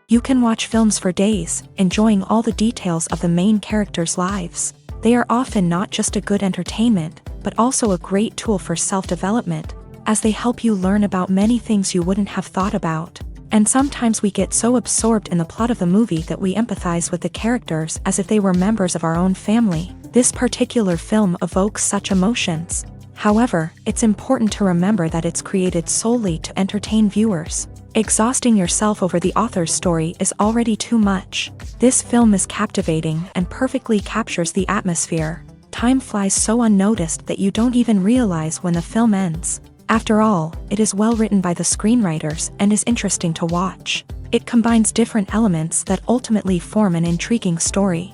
You can watch films for days, enjoying all the details of the main characters' lives. They are often not just a good entertainment, but also a great tool for self-development, as they help you learn about many things you wouldn't have thought about. And sometimes we get so absorbed in the plot of the movie that we empathize with the characters as if they were members of our own family. This particular film evokes such emotions. However, it's important to remember that it's created solely to entertain viewers. Exhausting yourself over the author's story is already too much. This film is captivating and perfectly captures the atmosphere. Time flies so unnoticed that you don't even realize when the film ends. After all, it is well written by the screenwriters and is interesting to watch. It combines different elements that ultimately form an intriguing story.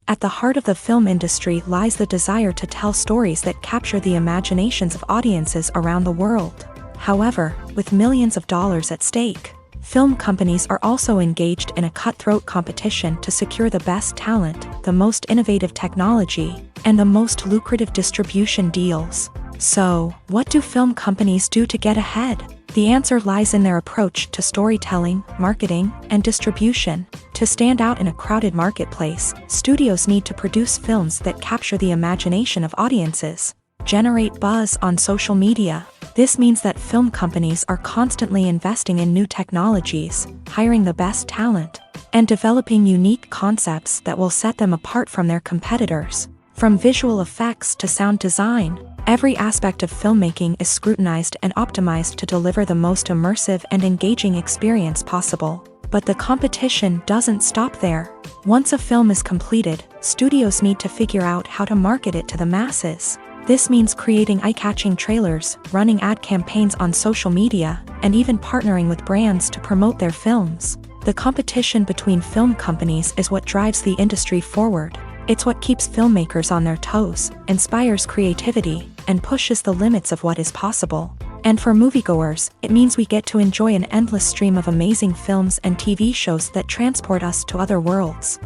At the heart of the film industry lies the desire to tell stories that capture the imaginations of audiences around the world. However, with millions of dollars at stake, film companies are also engaged in a cutthroat competition to secure the best talent, the most innovative technology, and the most lucrative distribution deals. So, what do film companies do to get ahead? The answer lies in their approach to storytelling, marketing, and distribution. To stand out in a crowded marketplace, studios need to produce films that capture the imagination of audiences, generate buzz on social media. This means that film companies are constantly investing in new technologies, hiring the best talent, and developing unique concepts that will set them apart from their competitors. From visual effects to sound design, every aspect of filmmaking is scrutinized and optimized to deliver the most immersive and engaging experience possible. But the competition doesn't stop there. Once a film is completed, studios need to figure out how to market it to the masses. This means creating eye-catching trailers, running ad campaigns on social media, and even partnering with brands to promote their films. The competition between film companies is what drives the industry forward. It's what keeps filmmakers on their toes, inspires creativity, and pushes the limits of what is possible. And for moviegoers, it means we get to enjoy an endless stream of amazing films and TV shows that transport us to other worlds.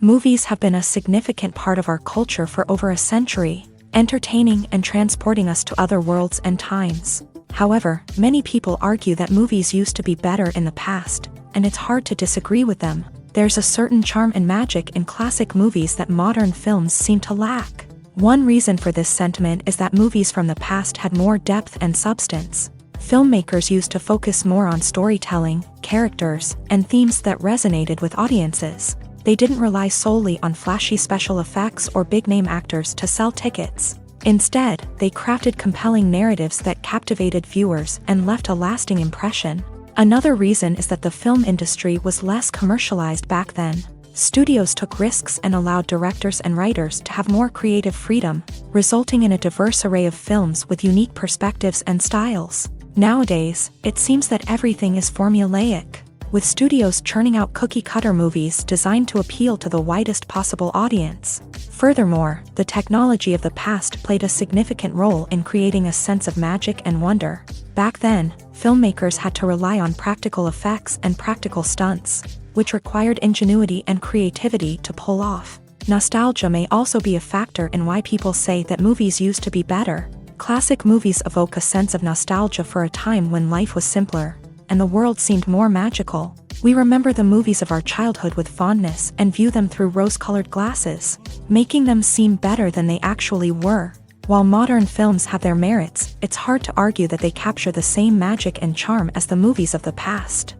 Movies have been a significant part of our culture for over a century, entertaining and transporting us to other worlds and times. However, many people argue that movies used to be better in the past, and it's hard to disagree with them. There's a certain charm and magic in classic movies that modern films seem to lack. One reason for this sentiment is that movies from the past had more depth and substance. Filmmakers used to focus more on storytelling, characters, and themes that resonated with audiences. They didn't rely solely on flashy special effects or big-name actors to sell tickets. Instead, they crafted compelling narratives that captivated viewers and left a lasting impression. Another reason is that the film industry was less commercialized back then. Studios took risks and allowed directors and writers to have more creative freedom, resulting in a diverse array of films with unique perspectives and styles. Nowadays, it seems that everything is formulaic, with studios churning out cookie-cutter movies designed to appeal to the widest possible audience. Furthermore, the technology of the past played a significant role in creating a sense of magic and wonder. Back then, filmmakers had to rely on practical effects and practical stunts, which required ingenuity and creativity to pull off. Nostalgia may also be a factor in why people say that movies used to be better. Classic movies evoke a sense of nostalgia for a time when life was simpler, and the world seemed more magical. We remember the movies of our childhood with fondness and view them through rose-colored glasses, making them seem better than they actually were. While modern films have their merits, it's hard to argue that they capture the same magic and charm as the movies of the past.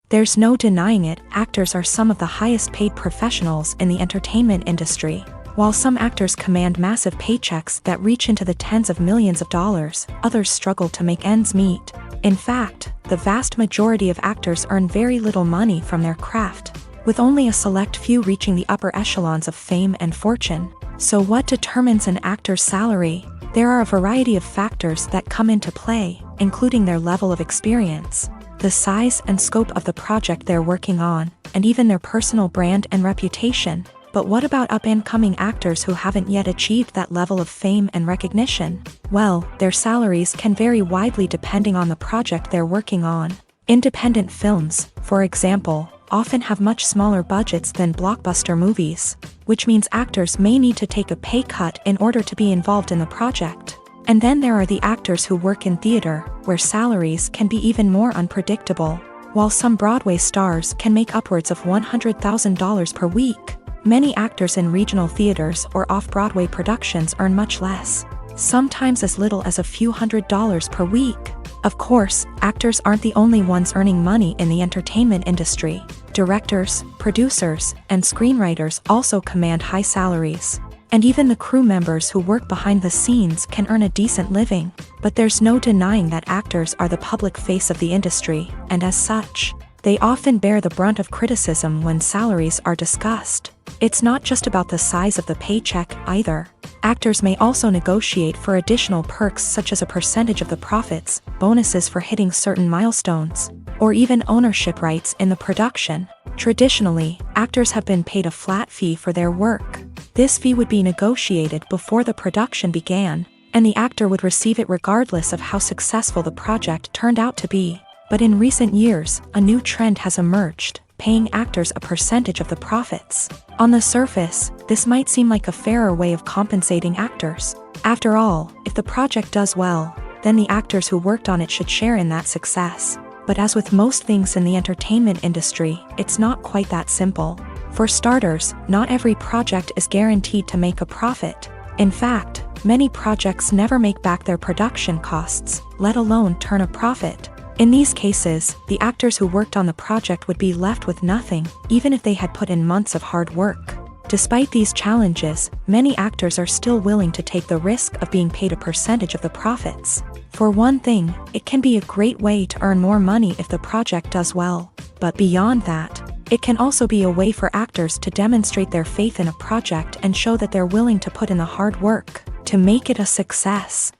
There's no denying it, actors are some of the highest paid professionals in the entertainment industry. While some actors command massive paychecks that reach into the tens of millions of dollars, others struggle to make ends meet. In fact, the vast majority of actors earn very little money from their craft, with only a select few reaching the upper echelons of fame and fortune. So what determines an actor's salary? There are a variety of factors that come into play, including their level of experience, the size and scope of the project they're working on, and even their personal brand and reputation. But what about up-and-coming actors who haven't yet achieved that level of fame and recognition? Well, their salaries can vary widely depending on the project they're working on. Independent films, for example, often have much smaller budgets than blockbuster movies, which means actors may need to take a pay cut in order to be involved in the project. And then there are the actors who work in theater, where salaries can be even more unpredictable. While some Broadway stars can make upwards of $100,000 per week, many actors in regional theaters or off-Broadway productions earn much less, sometimes as little as a few $100s per week. Of course, actors aren't the only ones earning money in the entertainment industry. Directors, producers, and screenwriters also command high salaries. And even the crew members who work behind the scenes can earn a decent living. But there's no denying that actors are the public face of the industry, and as such, they often bear the brunt of criticism when salaries are discussed. It's not just about the size of the paycheck, either. Actors may also negotiate for additional perks such as a percentage of the profits, bonuses for hitting certain milestones, or even ownership rights in the production. Traditionally, actors have been paid a flat fee for their work. This fee would be negotiated before the production began, and the actor would receive it regardless of how successful the project turned out to be. But in recent years, a new trend has emerged, paying actors a percentage of the profits. On the surface, this might seem like a fairer way of compensating actors. After all, if the project does well, then the actors who worked on it should share in that success. But as with most things in the entertainment industry, it's not quite that simple. For starters, not every project is guaranteed to make a profit. In fact, many projects never make back their production costs, let alone turn a profit. In these cases, the actors who worked on the project would be left with nothing, even if they had put in months of hard work. Despite these challenges, many actors are still willing to take the risk of being paid a percentage of the profits. For one thing, it can be a great way to earn more money if the project does well. But beyond that, it can also be a way for actors to demonstrate their faith in a project and show that they're willing to put in the hard work to make it a success.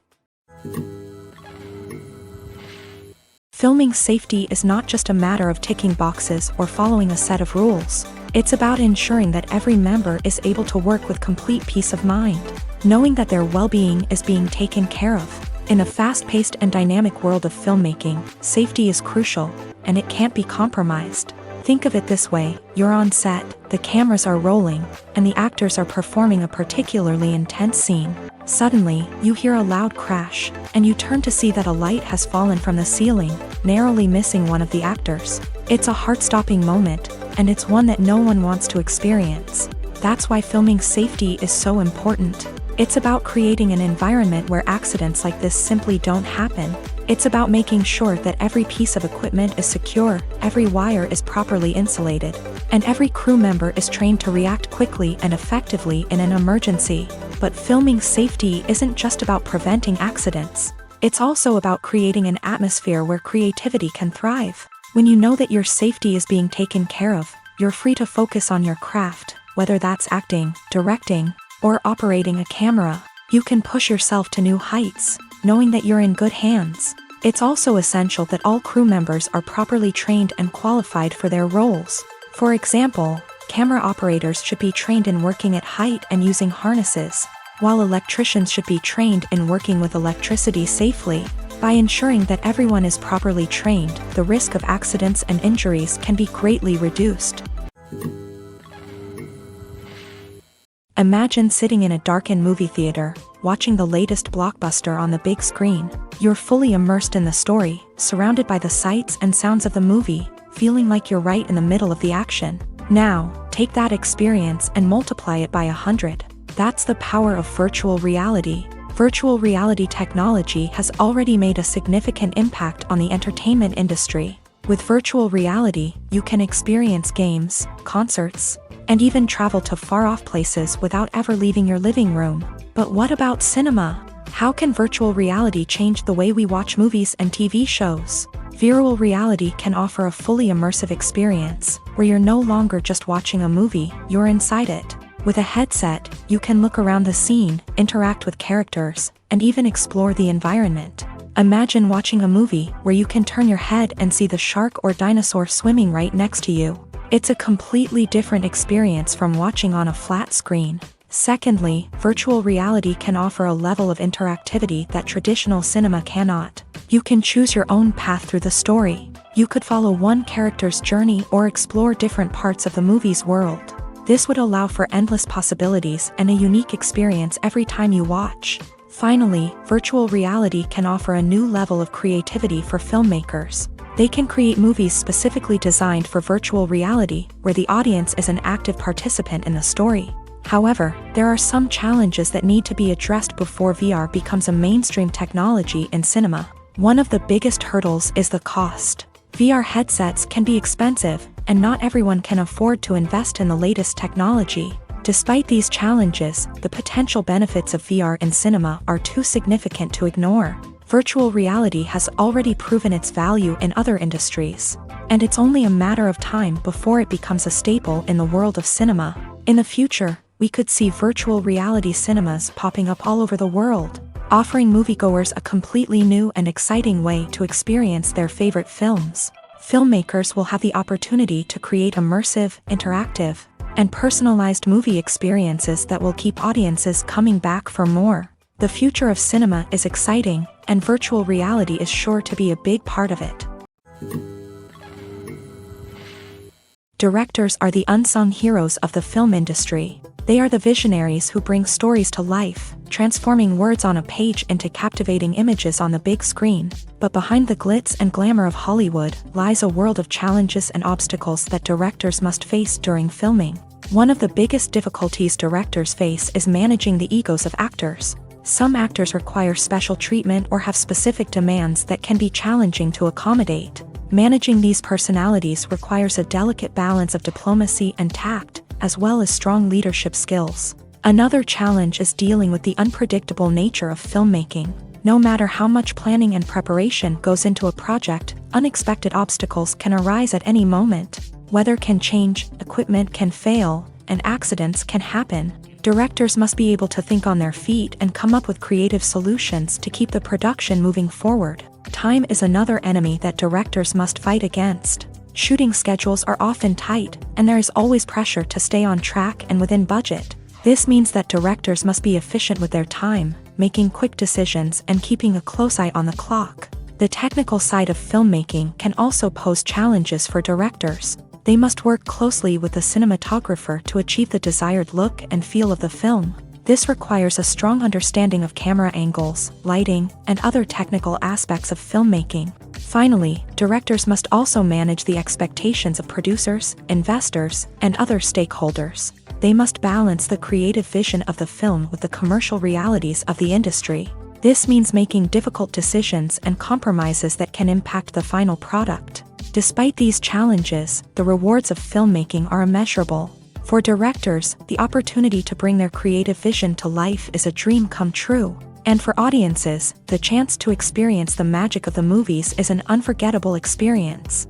Filming safety is not just a matter of ticking boxes or following a set of rules. It's about ensuring that every member is able to work with complete peace of mind, knowing that their well-being is being taken care of. In a fast-paced and dynamic world of filmmaking, safety is crucial, and it can't be compromised. Think of it this way: you're on set, the cameras are rolling, and the actors are performing a particularly intense scene. Suddenly, you hear a loud crash, and you turn to see that a light has fallen from the ceiling, narrowly missing one of the actors. It's a heart-stopping moment, and it's one that no one wants to experience. That's why filming safety is so important. It's about creating an environment where accidents like this simply don't happen. It's about making sure that every piece of equipment is secure, every wire is properly insulated, and every crew member is trained to react quickly and effectively in an emergency. But filming safety isn't just about preventing accidents. It's also about creating an atmosphere where creativity can thrive. When you know that your safety is being taken care of, you're free to focus on your craft, whether that's acting, directing, or operating a camera. You can push yourself to new heights, knowing that you're in good hands. It's also essential that all crew members are properly trained and qualified for their roles. For example, camera operators should be trained in working at height and using harnesses, while electricians should be trained in working with electricity safely. By ensuring that everyone is properly trained, the risk of accidents and injuries can be greatly reduced. Imagine sitting in a darkened movie theater, watching the latest blockbuster on the big screen. You're fully immersed in the story, surrounded by the sights and sounds of the movie, feeling like you're right in the middle of the action. Now, take that experience and multiply it by 100. That's the power of virtual reality. Virtual reality technology has already made a significant impact on the entertainment industry. With virtual reality, you can experience games, concerts, and even travel to far-off places without ever leaving your living room. But what about cinema? How can virtual reality change the way we watch movies and TV shows? Virtual reality can offer a fully immersive experience, where you're no longer just watching a movie, you're inside it. With a headset, you can look around the scene, interact with characters, and even explore the environment. Imagine watching a movie where you can turn your head and see the shark or dinosaur swimming right next to you. It's a completely different experience from watching on a flat screen. Secondly, virtual reality can offer a level of interactivity that traditional cinema cannot. You can choose your own path through the story. You could follow one character's journey or explore different parts of the movie's world. This would allow for endless possibilities and a unique experience every time you watch. Finally, virtual reality can offer a new level of creativity for filmmakers. They can create movies specifically designed for virtual reality, where the audience is an active participant in the story. However, there are some challenges that need to be addressed before VR becomes a mainstream technology in cinema. One of the biggest hurdles is the cost. VR headsets can be expensive, and not everyone can afford to invest in the latest technology. Despite these challenges, the potential benefits of VR in cinema are too significant to ignore. Virtual reality has already proven its value in other industries, and it's only a matter of time before it becomes a staple in the world of cinema. In the future, we could see virtual reality cinemas popping up all over the world, offering moviegoers a completely new and exciting way to experience their favorite films. Filmmakers will have the opportunity to create immersive, interactive, and personalized movie experiences that will keep audiences coming back for more. The future of cinema is exciting, and virtual reality is sure to be a big part of it. Directors are the unsung heroes of the film industry. They are the visionaries who bring stories to life, transforming words on a page into captivating images on the big screen. But behind the glitz and glamour of Hollywood lies a world of challenges and obstacles that directors must face during filming. One of the biggest difficulties directors face is managing the egos of actors. Some actors require special treatment or have specific demands that can be challenging to accommodate. Managing these personalities requires a delicate balance of diplomacy and tact, as well as strong leadership skills. Another challenge is dealing with the unpredictable nature of filmmaking. No matter how much planning and preparation goes into a project, unexpected obstacles can arise at any moment. Weather can change, equipment can fail, and accidents can happen. Directors must be able to think on their feet and come up with creative solutions to keep the production moving forward. Time is another enemy that directors must fight against. Shooting schedules are often tight, and there is always pressure to stay on track and within budget. This means that directors must be efficient with their time, making quick decisions and keeping a close eye on the clock. The technical side of filmmaking can also pose challenges for directors. They must work closely with the cinematographer to achieve the desired look and feel of the film. This requires a strong understanding of camera angles, lighting, and other technical aspects of filmmaking. Finally, directors must also manage the expectations of producers, investors, and other stakeholders. They must balance the creative vision of the film with the commercial realities of the industry. This means making difficult decisions and compromises that can impact the final product. Despite these challenges, the rewards of filmmaking are immeasurable. For directors, the opportunity to bring their creative vision to life is a dream come true. And for audiences, the chance to experience the magic of the movies is an unforgettable experience.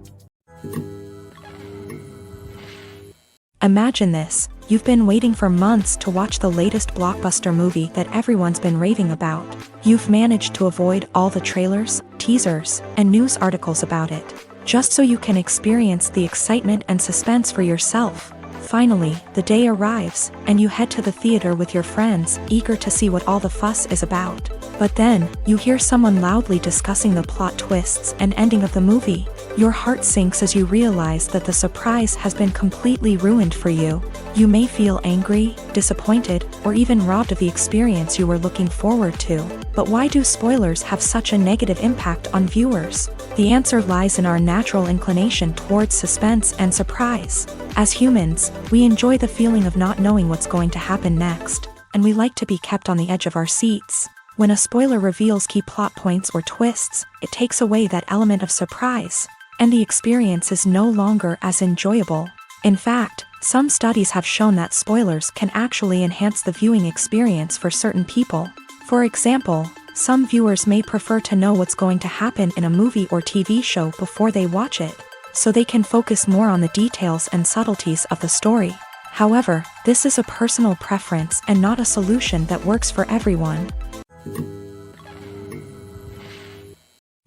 Imagine this: you've been waiting for months to watch the latest blockbuster movie that everyone's been raving about. You've managed to avoid all the trailers, teasers, and news articles about it, just so you can experience the excitement and suspense for yourself. Finally, the day arrives, and you head to the theater with your friends, eager to see what all the fuss is about. But then, you hear someone loudly discussing the plot twists and ending of the movie. Your heart sinks as you realize that the surprise has been completely ruined for you. You may feel angry, disappointed, or even robbed of the experience you were looking forward to. But why do spoilers have such a negative impact on viewers? The answer lies in our natural inclination towards suspense and surprise. As humans, we enjoy the feeling of not knowing what's going to happen next, and we like to be kept on the edge of our seats. When a spoiler reveals key plot points or twists, it takes away that element of surprise, and the experience is no longer as enjoyable. In fact, some studies have shown that spoilers can actually enhance the viewing experience for certain people. For example, some viewers may prefer to know what's going to happen in a movie or TV show before they watch it, so they can focus more on the details and subtleties of the story. However, this is a personal preference and not a solution that works for everyone.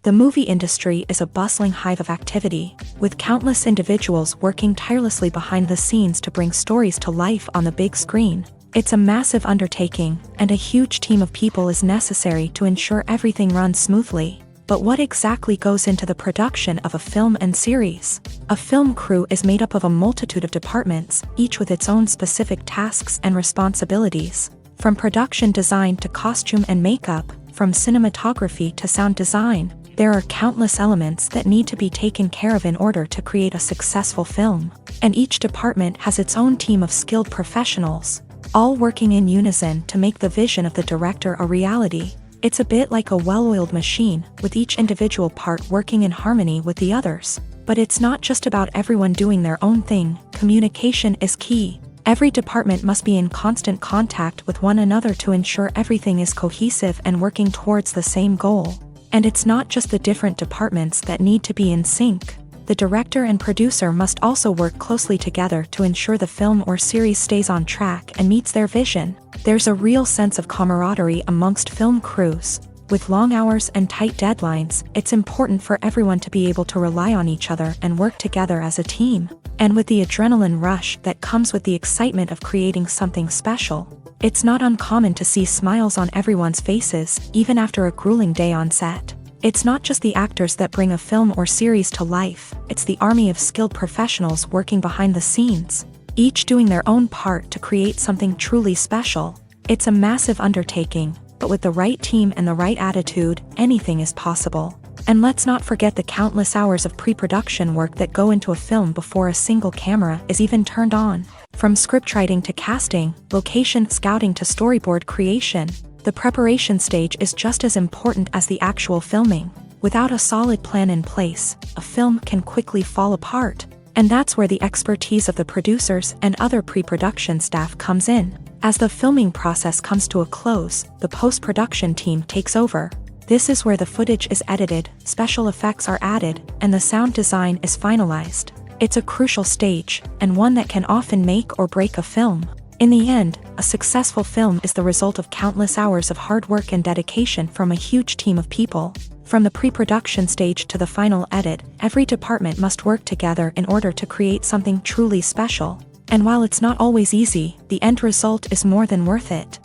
The movie industry is a bustling hive of activity, with countless individuals working tirelessly behind the scenes to bring stories to life on the big screen. It's a massive undertaking, and a huge team of people is necessary to ensure everything runs smoothly. But what exactly goes into the production of a film and series? A film crew is made up of a multitude of departments, each with its own specific tasks and responsibilities. From production design to costume and makeup, from cinematography to sound design, there are countless elements that need to be taken care of in order to create a successful film. And each department has its own team of skilled professionals, all working in unison to make the vision of the director a reality. It's a bit like a well-oiled machine, with each individual part working in harmony with the others. But it's not just about everyone doing their own thing. Communication is key. Every department must be in constant contact with one another to ensure everything is cohesive and working towards the same goal. And it's not just the different departments that need to be in sync. The director and producer must also work closely together to ensure the film or series stays on track and meets their vision. There's a real sense of camaraderie amongst film crews. With long hours and tight deadlines, it's important for everyone to be able to rely on each other and work together as a team. And with the adrenaline rush that comes with the excitement of creating something special, it's not uncommon to see smiles on everyone's faces, even after a grueling day on set. It's not just the actors that bring a film or series to life, it's the army of skilled professionals working behind the scenes, each doing their own part to create something truly special. It's a massive undertaking, but with the right team and the right attitude, anything is possible. And let's not forget the countless hours of pre-production work that go into a film before a single camera is even turned on. From scriptwriting to casting, location scouting to storyboard creation, the preparation stage is just as important as the actual filming. Without a solid plan in place, a film can quickly fall apart. And that's where the expertise of the producers and other pre-production staff comes in. As the filming process comes to a close, the post-production team takes over. This is where the footage is edited, special effects are added, and the sound design is finalized. It's a crucial stage, and one that can often make or break a film. In the end, a successful film is the result of countless hours of hard work and dedication from a huge team of people. From the pre-production stage to the final edit, every department must work together in order to create something truly special. And while it's not always easy, the end result is more than worth it.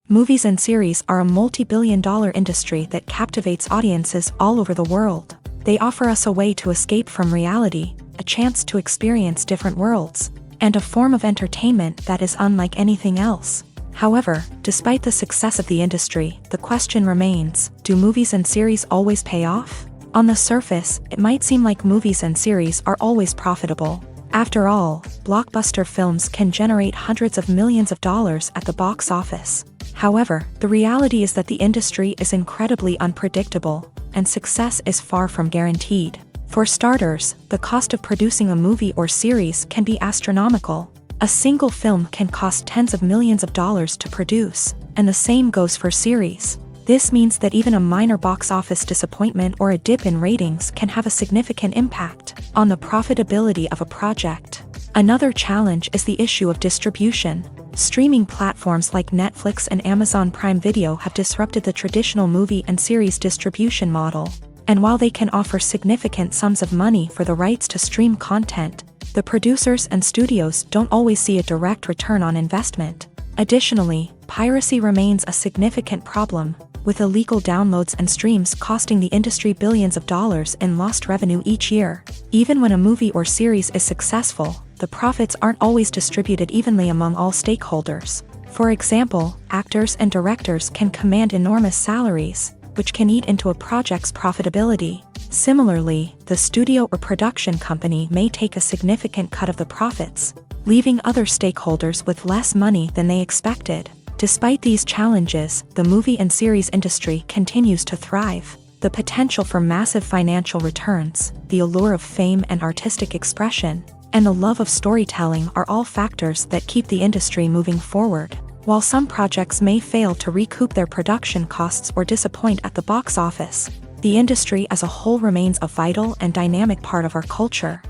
Movies and series are a multi-billion-dollar industry that captivates audiences all over the world. They offer us a way to escape from reality, a chance to experience different worlds, and a form of entertainment that is unlike anything else. However, despite the success of the industry, the question remains, do movies and series always pay off? On the surface, it might seem like movies and series are always profitable. After all, blockbuster films can generate hundreds of millions of dollars at the box office. However, the reality is that the industry is incredibly unpredictable, and success is far from guaranteed. For starters, the cost of producing a movie or series can be astronomical. A single film can cost tens of millions of dollars to produce, and the same goes for series. This means that even a minor box office disappointment or a dip in ratings can have a significant impact on the profitability of a project. Another challenge is the issue of distribution. Streaming platforms like Netflix and Amazon Prime Video have disrupted the traditional movie and series distribution model. And while they can offer significant sums of money for the rights to stream content, the producers and studios don't always see a direct return on investment. Additionally, piracy remains a significant problem, with illegal downloads and streams costing the industry billions of dollars in lost revenue each year. Even when a movie or series is successful, the profits aren't always distributed evenly among all stakeholders. For example, actors and directors can command enormous salaries, which can eat into a project's profitability. Similarly, the studio or production company may take a significant cut of the profits, leaving other stakeholders with less money than they expected. Despite these challenges, the movie and series industry continues to thrive. The potential for massive financial returns, the allure of fame and artistic expression, and the love of storytelling are all factors that keep the industry moving forward. While some projects may fail to recoup their production costs or disappoint at the box office, the industry as a whole remains a vital and dynamic part of our culture.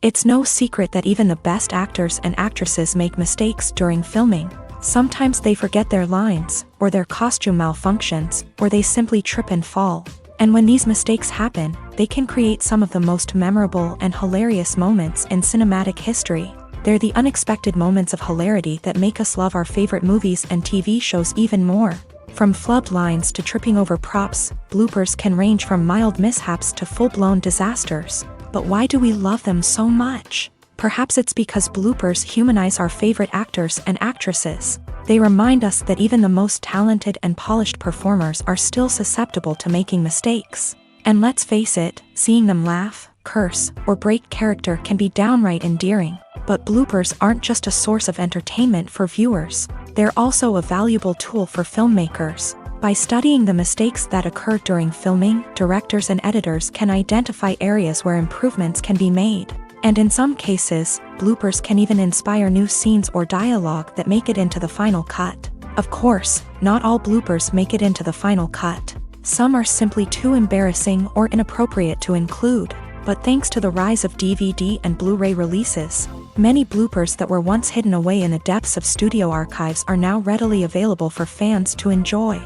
It's no secret that even the best actors and actresses make mistakes during filming. Sometimes they forget their lines, or their costume malfunctions, or they simply trip and fall. And when these mistakes happen, they can create some of the most memorable and hilarious moments in cinematic history. They're the unexpected moments of hilarity that make us love our favorite movies and TV shows even more. From flubbed lines to tripping over props, bloopers can range from mild mishaps to full-blown disasters. But why do we love them so much? Perhaps it's because bloopers humanize our favorite actors and actresses. They remind us that even the most talented and polished performers are still susceptible to making mistakes. And let's face it, seeing them laugh, curse, or break character can be downright endearing. But bloopers aren't just a source of entertainment for viewers. They're also a valuable tool for filmmakers. By studying the mistakes that occur during filming, directors and editors can identify areas where improvements can be made. And in some cases, bloopers can even inspire new scenes or dialogue that make it into the final cut. Of course, not all bloopers make it into the final cut. Some are simply too embarrassing or inappropriate to include. But thanks to the rise of DVD and Blu-ray releases, many bloopers that were once hidden away in the depths of studio archives are now readily available for fans to enjoy.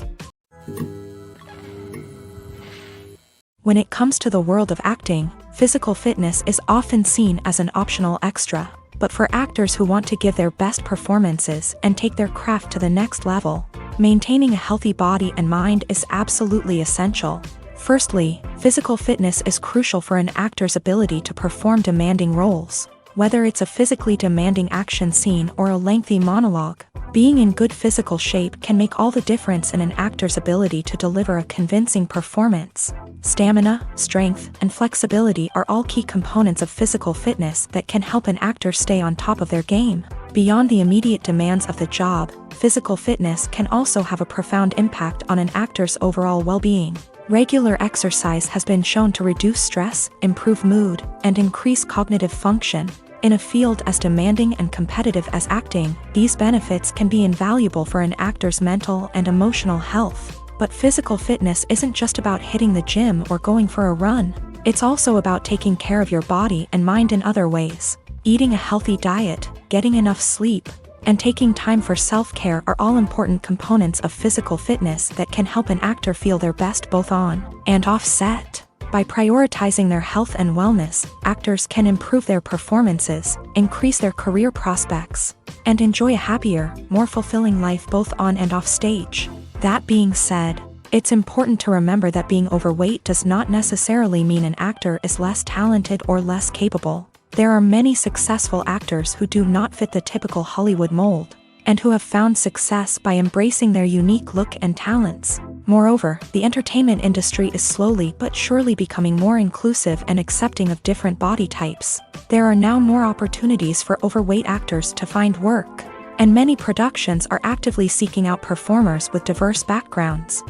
When it comes to the world of acting, physical fitness is often seen as an optional extra. But for actors who want to give their best performances and take their craft to the next level, maintaining a healthy body and mind is absolutely essential. Firstly, physical fitness is crucial for an actor's ability to perform demanding roles. Whether it's a physically demanding action scene or a lengthy monologue, being in good physical shape can make all the difference in an actor's ability to deliver a convincing performance. Stamina, strength, and flexibility are all key components of physical fitness that can help an actor stay on top of their game. Beyond the immediate demands of the job, physical fitness can also have a profound impact on an actor's overall well-being. Regular exercise has been shown to reduce stress, improve mood, and increase cognitive function. In a field as demanding and competitive as acting, these benefits can be invaluable for an actor's mental and emotional health. But physical fitness isn't just about hitting the gym or going for a run. It's also about taking care of your body and mind in other ways. Eating a healthy diet, getting enough sleep, and taking time for self-care are all important components of physical fitness that can help an actor feel their best both on and off set. By prioritizing their health and wellness, actors can improve their performances, increase their career prospects, and enjoy a happier, more fulfilling life both on and off stage. That being said, it's important to remember that being overweight does not necessarily mean an actor is less talented or less capable. There are many successful actors who do not fit the typical Hollywood mold, and who have found success by embracing their unique look and talents. Moreover, the entertainment industry is slowly but surely becoming more inclusive and accepting of different body types. There are now more opportunities for overweight actors to find work, and many productions are actively seeking out performers with diverse backgrounds.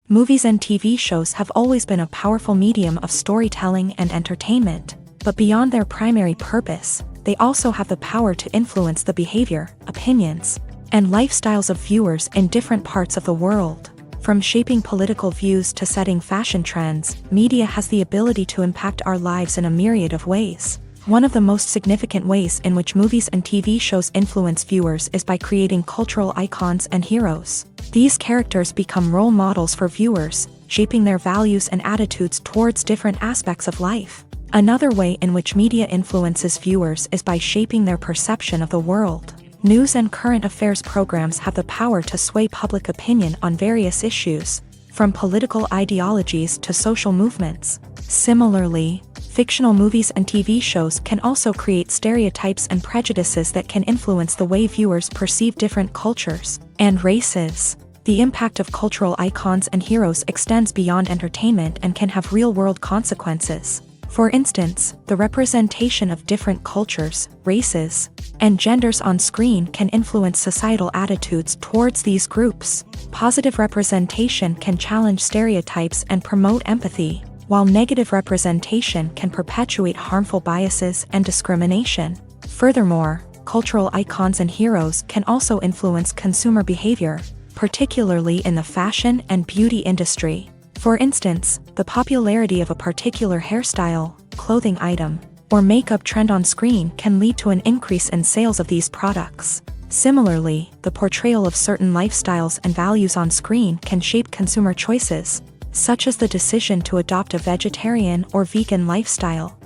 Movies and TV shows have always been a powerful medium of storytelling and entertainment, but beyond their primary purpose, they also have the power to influence the behavior, opinions, and lifestyles of viewers in different parts of the world. From shaping political views to setting fashion trends, media has the ability to impact our lives in a myriad of ways. One of the most significant ways in which movies and TV shows influence viewers is by creating cultural icons and heroes. These characters become role models for viewers, shaping their values and attitudes towards different aspects of life. Another way in which media influences viewers is by shaping their perception of the world. News and current affairs programs have the power to sway public opinion on various issues, from political ideologies to social movements. Similarly, fictional movies and TV shows can also create stereotypes and prejudices that can influence the way viewers perceive different cultures and races. The impact of cultural icons and heroes extends beyond entertainment and can have real-world consequences. For instance, the representation of different cultures, races, and genders on screen can influence societal attitudes towards these groups. Positive representation can challenge stereotypes and promote empathy, while negative representation can perpetuate harmful biases and discrimination. Furthermore, cultural icons and heroes can also influence consumer behavior, particularly in the fashion and beauty industry. For instance, the popularity of a particular hairstyle, clothing item, or makeup trend on screen can lead to an increase in sales of these products. Similarly, the portrayal of certain lifestyles and values on screen can shape consumer choices, such as the decision to adopt a vegetarian or vegan lifestyle.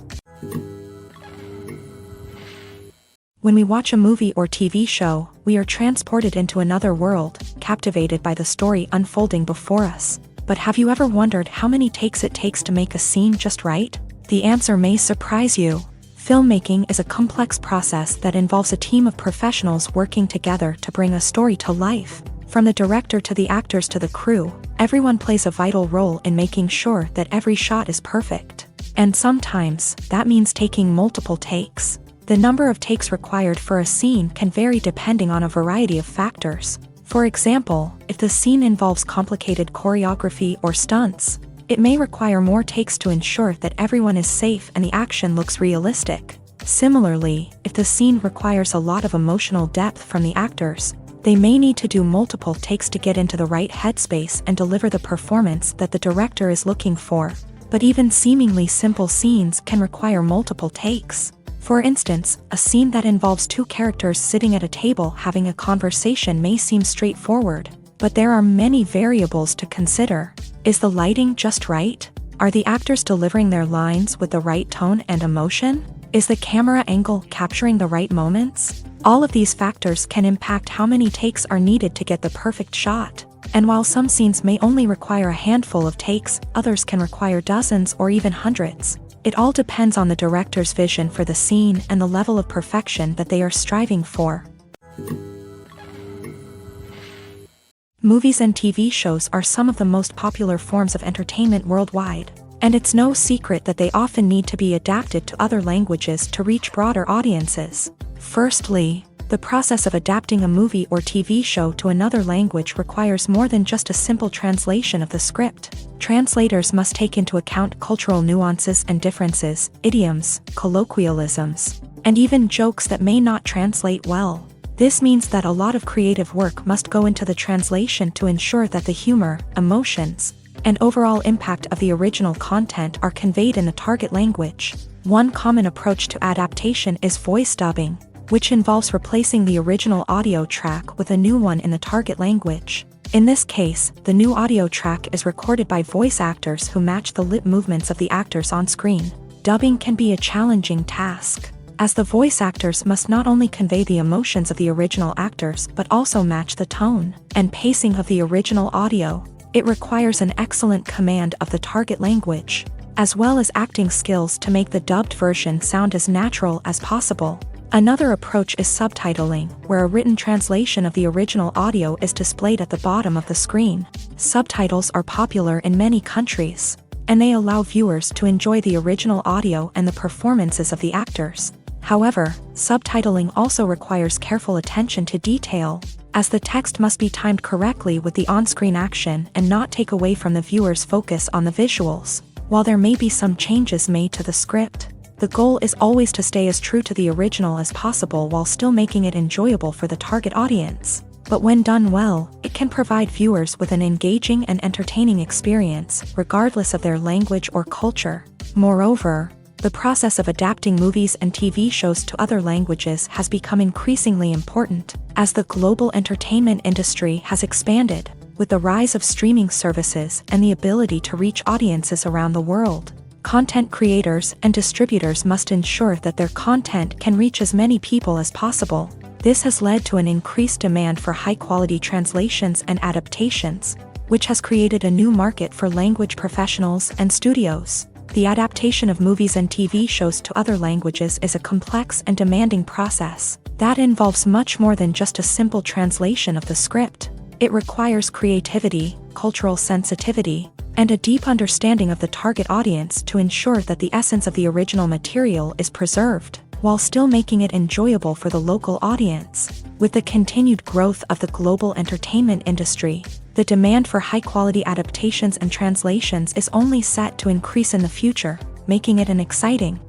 When we watch a movie or TV show, we are transported into another world, captivated by the story unfolding before us. But have you ever wondered how many takes it takes to make a scene just right? The answer may surprise you. Filmmaking is a complex process that involves a team of professionals working together to bring a story to life. From the director to the actors to the crew, everyone plays a vital role in making sure that every shot is perfect. And sometimes, that means taking multiple takes. The number of takes required for a scene can vary depending on a variety of factors. For example, if the scene involves complicated choreography or stunts, it may require more takes to ensure that everyone is safe and the action looks realistic. Similarly, if the scene requires a lot of emotional depth from the actors, they may need to do multiple takes to get into the right headspace and deliver the performance that the director is looking for. But even seemingly simple scenes can require multiple takes. For instance, a scene that involves two characters sitting at a table having a conversation may seem straightforward, but there are many variables to consider. Is the lighting just right? Are the actors delivering their lines with the right tone and emotion? Is the camera angle capturing the right moments? All of these factors can impact how many takes are needed to get the perfect shot. And while some scenes may only require a handful of takes, others can require dozens or even hundreds. It all depends on the director's vision for the scene and the level of perfection that they are striving for. Movies and TV shows are some of the most popular forms of entertainment worldwide, and it's no secret that they often need to be adapted to other languages to reach broader audiences. Firstly, the process of adapting a movie or TV show to another language requires more than just a simple translation of the script. Translators must take into account cultural nuances and differences, idioms, colloquialisms, and even jokes that may not translate well. This means that a lot of creative work must go into the translation to ensure that the humor, emotions, and overall impact of the original content are conveyed in the target language. One common approach to adaptation is voice dubbing, which involves replacing the original audio track with a new one in the target language. In this case, the new audio track is recorded by voice actors who match the lip movements of the actors on screen. Dubbing can be a challenging task, as the voice actors must not only convey the emotions of the original actors but also match the tone and pacing of the original audio. It requires an excellent command of the target language, as well as acting skills to make the dubbed version sound as natural as possible. Another approach is subtitling, where a written translation of the original audio is displayed at the bottom of the screen. Subtitles are popular in many countries, and they allow viewers to enjoy the original audio and the performances of the actors. However, subtitling also requires careful attention to detail, as the text must be timed correctly with the on-screen action and not take away from the viewer's focus on the visuals. While there may be some changes made to the script, the goal is always to stay as true to the original as possible while still making it enjoyable for the target audience. But when done well, it can provide viewers with an engaging and entertaining experience, regardless of their language or culture. Moreover, the process of adapting movies and TV shows to other languages has become increasingly important, as the global entertainment industry has expanded, with the rise of streaming services and the ability to reach audiences around the world. Content creators and distributors must ensure that their content can reach as many people as possible. This has led to an increased demand for high-quality translations and adaptations, which has created a new market for language professionals and studios. The adaptation of movies and TV shows to other languages is a complex and demanding process that involves much more than just a simple translation of the script. It requires creativity, cultural sensitivity, and a deep understanding of the target audience to ensure that the essence of the original material is preserved, while still making it enjoyable for the local audience. With the continued growth of the global entertainment industry, the demand for high-quality adaptations and translations is only set to increase in the future, making it an exciting.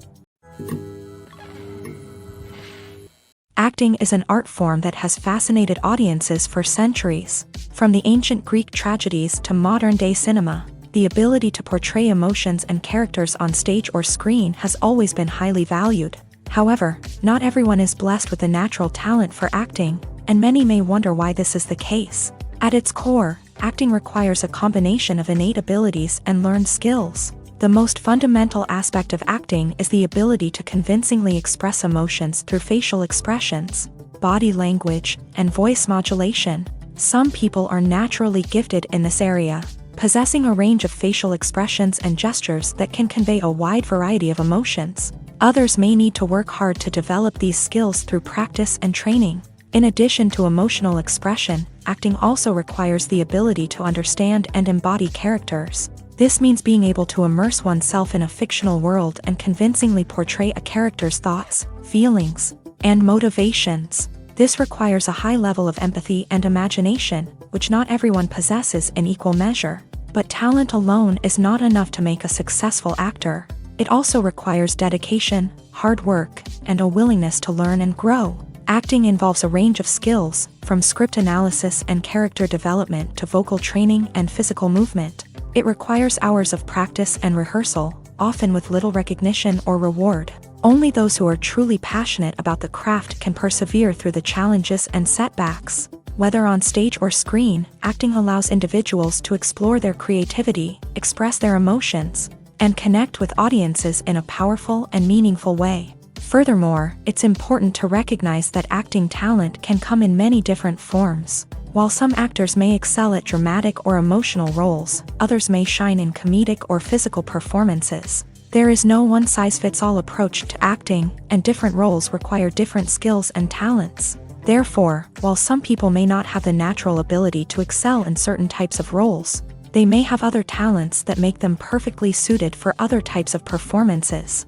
Acting is an art form that has fascinated audiences for centuries. From the ancient Greek tragedies to modern-day cinema, the ability to portray emotions and characters on stage or screen has always been highly valued. However, not everyone is blessed with the natural talent for acting, and many may wonder why this is the case. At its core, acting requires a combination of innate abilities and learned skills. The most fundamental aspect of acting is the ability to convincingly express emotions through facial expressions, body language, and voice modulation. Some people are naturally gifted in this area, possessing a range of facial expressions and gestures that can convey a wide variety of emotions. Others may need to work hard to develop these skills through practice and training. In addition to emotional expression, acting also requires the ability to understand and embody characters. This means being able to immerse oneself in a fictional world and convincingly portray a character's thoughts, feelings, and motivations. This requires a high level of empathy and imagination, which not everyone possesses in equal measure. But talent alone is not enough to make a successful actor. It also requires dedication, hard work, and a willingness to learn and grow. Acting involves a range of skills, from script analysis and character development to vocal training and physical movement. It requires hours of practice and rehearsal, often with little recognition or reward. Only those who are truly passionate about the craft can persevere through the challenges and setbacks. Whether on stage or screen, acting allows individuals to explore their creativity, express their emotions, and connect with audiences in a powerful and meaningful way. Furthermore, it's important to recognize that acting talent can come in many different forms. While some actors may excel at dramatic or emotional roles, others may shine in comedic or physical performances. There is no one-size-fits-all approach to acting, and different roles require different skills and talents. Therefore, while some people may not have the natural ability to excel in certain types of roles, they may have other talents that make them perfectly suited for other types of performances.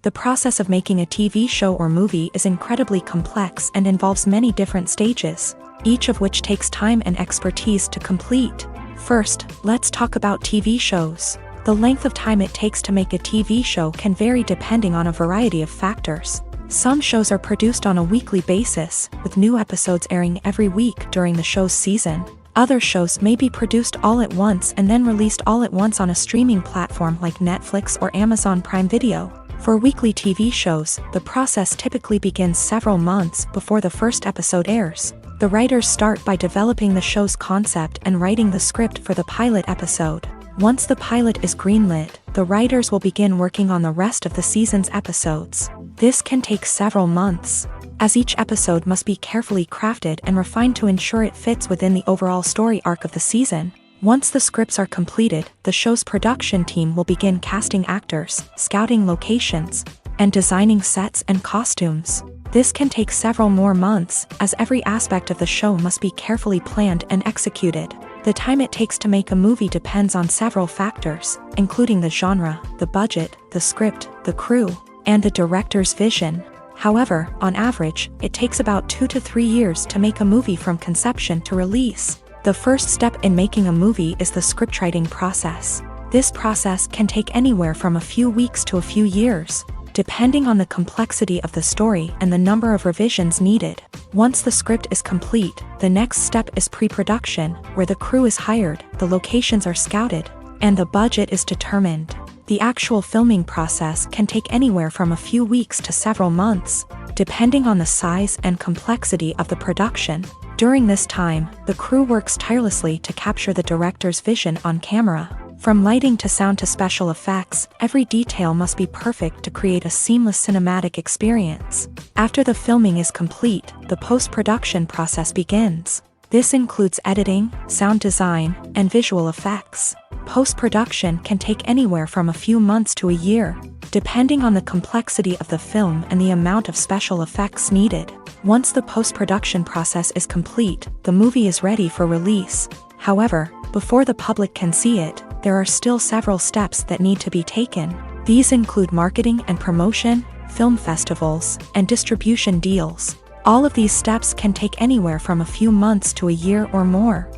The process of making a TV show or movie is incredibly complex and involves many different stages, each of which takes time and expertise to complete. First, let's talk about TV shows. The length of time it takes to make a TV show can vary depending on a variety of factors. Some shows are produced on a weekly basis, with new episodes airing every week during the show's season. Other shows may be produced all at once and then released all at once on a streaming platform like Netflix or Amazon Prime Video. For weekly TV shows, the process typically begins several months before the first episode airs. The writers start by developing the show's concept and writing the script for the pilot episode. Once the pilot is greenlit, the writers will begin working on the rest of the season's episodes. This can take several months, as each episode must be carefully crafted and refined to ensure it fits within the overall story arc of the season. Once the scripts are completed, the show's production team will begin casting actors, scouting locations, and designing sets and costumes. This can take several more months, as every aspect of the show must be carefully planned and executed. The time it takes to make a movie depends on several factors, including the genre, the budget, the script, the crew, and the director's vision. However, on average, it takes about 2 to 3 years to make a movie from conception to release. The first step in making a movie is the scriptwriting process. This process can take anywhere from a few weeks to a few years, depending on the complexity of the story and the number of revisions needed. Once the script is complete, the next step is pre-production, where the crew is hired, the locations are scouted, and the budget is determined. The actual filming process can take anywhere from a few weeks to several months, depending on the size and complexity of the production. During this time, the crew works tirelessly to capture the director's vision on camera. From lighting to sound to special effects, every detail must be perfect to create a seamless cinematic experience. After the filming is complete, the post-production process begins. This includes editing, sound design, and visual effects. Post-production can take anywhere from a few months to a year, depending on the complexity of the film and the amount of special effects needed. Once the post-production process is complete, the movie is ready for release. However, before the public can see it, there are still several steps that need to be taken. These include marketing and promotion, film festivals, and distribution deals. All of these steps can take anywhere from a few months to a year or more.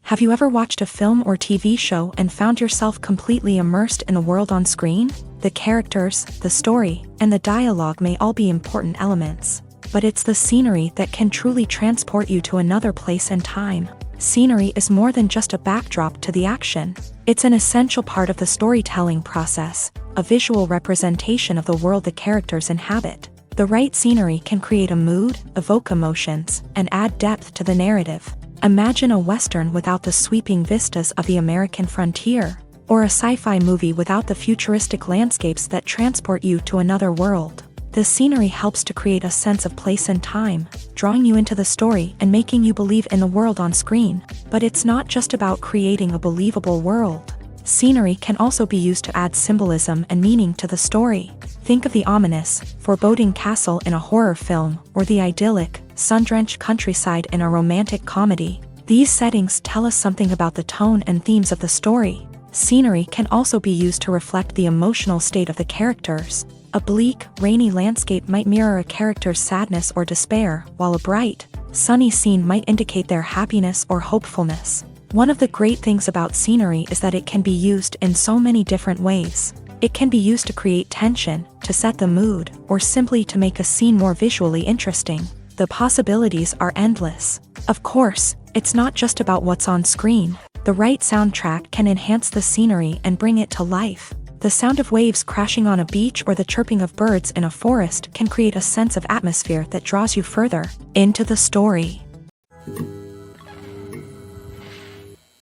Have you ever watched a film or TV show and found yourself completely immersed in the world on screen? The characters, the story, and the dialogue may all be important elements, but it's the scenery that can truly transport you to another place and time. Scenery is more than just a backdrop to the action. It's an essential part of the storytelling process, a visual representation of the world the characters inhabit. The right scenery can create a mood, evoke emotions, and add depth to the narrative. Imagine a Western without the sweeping vistas of the American frontier, or a sci-fi movie without the futuristic landscapes that transport you to another world. The scenery helps to create a sense of place and time, drawing you into the story and making you believe in the world on screen. But it's not just about creating a believable world. Scenery can also be used to add symbolism and meaning to the story. Think of the ominous, foreboding castle in a horror film, or the idyllic, sun-drenched countryside in a romantic comedy. These settings tell us something about the tone and themes of the story. Scenery can also be used to reflect the emotional state of the characters. A bleak, rainy landscape might mirror a character's sadness or despair, while a bright, sunny scene might indicate their happiness or hopefulness. One of the great things about scenery is that it can be used in so many different ways. It can be used to create tension, to set the mood, or simply to make a scene more visually interesting. The possibilities are endless. Of course, it's not just about what's on screen. The right soundtrack can enhance the scenery and bring it to life. The sound of waves crashing on a beach or the chirping of birds in a forest can create a sense of atmosphere that draws you further into the story.